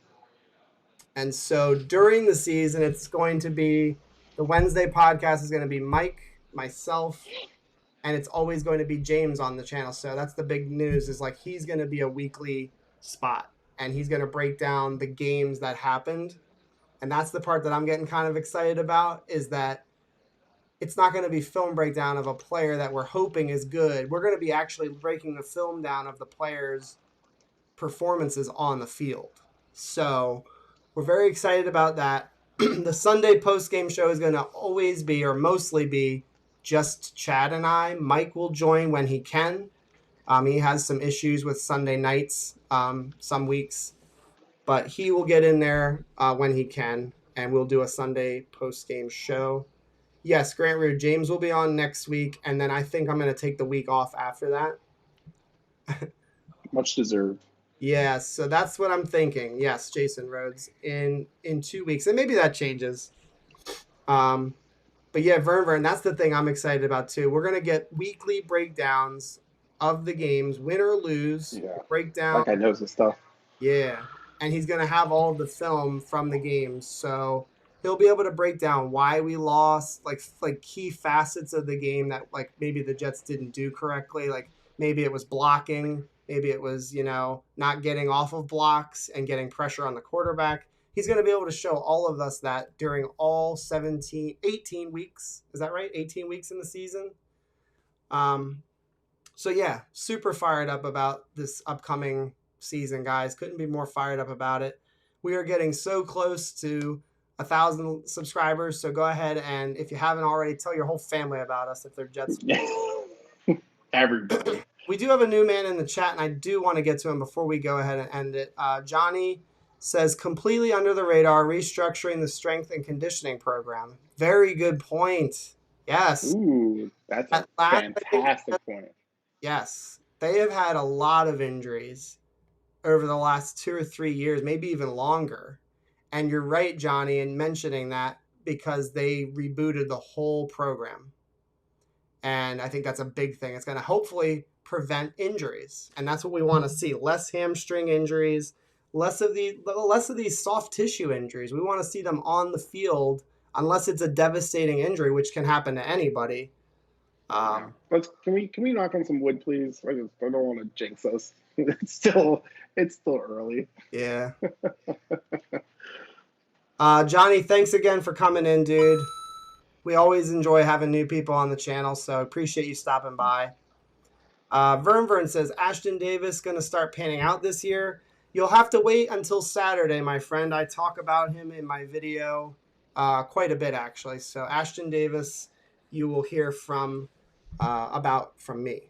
And so during the season, it's going to be the Wednesday podcast is going to be Mike, myself, and it's always going to be James on the channel. So that's the big news, is like he's going to be a weekly spot, and he's going to break down the games that happened. And that's the part that I'm getting kind of excited about, is that it's not going to be film breakdown of a player that we're hoping is good. We're going to be actually breaking the film down of the players' performances on the field. So we're very excited about that. The Sunday post-game show is going to always be, or mostly be, just Chad and I. Mike will join when he can. He has some issues with Sunday nights some weeks, but he will get in there when he can, and we'll do a Sunday post-game show. Yes, Grant Root, James will be on next week, and then I think I'm going to take the week off after that. Much deserved. Yeah, so that's what I'm thinking. Yes, Jason Rhodes in 2 weeks, and maybe that changes. But yeah, Vern, that's the thing I'm excited about too. We're gonna get weekly breakdowns of the games, win or lose. Yeah, Breakdown, like I knows the stuff. yeah, and he's gonna have all of the film from the games, so he'll be able to break down why we lost, like key facets of the game that like maybe the Jets didn't do correctly, like maybe it was blocking, maybe it was not getting off of blocks and getting pressure on the quarterback. He's going to be able to show all of us that during all 18 weeks. Is that right? 18 weeks in the season. So yeah, super fired up about this upcoming season, guys. Couldn't be more fired up about it. We are getting so close to 1,000 subscribers. So go ahead and, if you haven't already, tell your whole family about us if they're Jets. Everybody. We do have a new man in the chat, and I do want to get to him before we go ahead and end it. Johnny says, completely under the radar, restructuring the strength and conditioning program. Very good point. Yes. Ooh, that's a fantastic point. Yes. They have had a lot of injuries over the last 2 or 3 years, maybe even longer. And you're right, Johnny, in mentioning that because they rebooted the whole program. And I think that's a big thing. It's going to hopefully prevent injuries. And that's what we want to see. Less hamstring injuries, less of these soft tissue injuries. We want to see them on the field unless it's a devastating injury, which can happen to anybody. Can we knock on some wood, please? I don't want to jinx us. It's still early. Yeah. Johnny, thanks again for coming in, dude. We always enjoy having new people on the channel, so appreciate you stopping by. Vern says, Ashton Davis going to start panning out this year. You'll have to wait until Saturday, my friend. I talk about him in my video quite a bit, actually. So Ashton Davis, you will hear from me.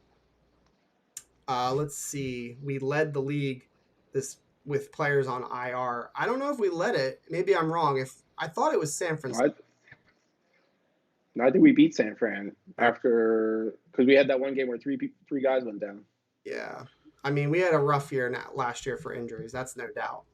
Let's see. We led the league with players on IR. I don't know if we led it. Maybe I'm wrong. I thought it was San Francisco. I think we beat San Fran because we had that one game where three guys went down. Yeah. I mean, we had a rough year last year for injuries. That's no doubt.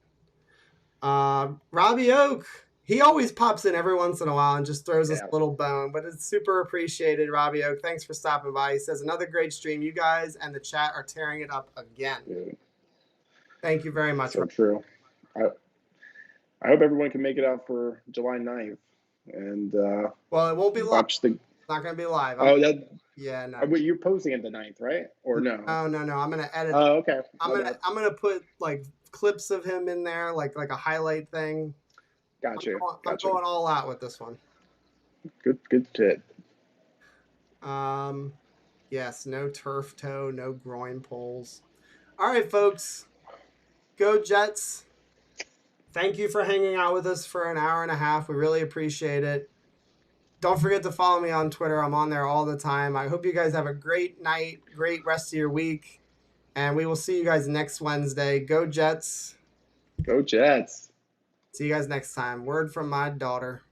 Robbie Oak, he always pops in every once in a while and just throws us a little bone, but it's super appreciated, Robbie Oak. Thanks for stopping by. He says, another great stream. You guys and the chat are tearing it up again. Yeah. Thank you very much. So true. I hope everyone can make it out for July 9th. And well, it won't be live. It's not going to be live. Yeah, no. Wait, you're posting it the 9th, right? Or no? No. I'm going to edit. Oh, okay. I'm going to put like clips of him in there, like a highlight thing. Gotcha. I'm going all out with this one. Good shit. Yes, no turf toe, no groin pulls. All right, folks. Go Jets. Thank you for hanging out with us for an hour and a half. We really appreciate it. Don't forget to follow me on Twitter. I'm on there all the time. I hope you guys have a great night, great rest of your week, and we will see you guys next Wednesday. Go Jets. Go Jets. See you guys next time. Word from my daughter.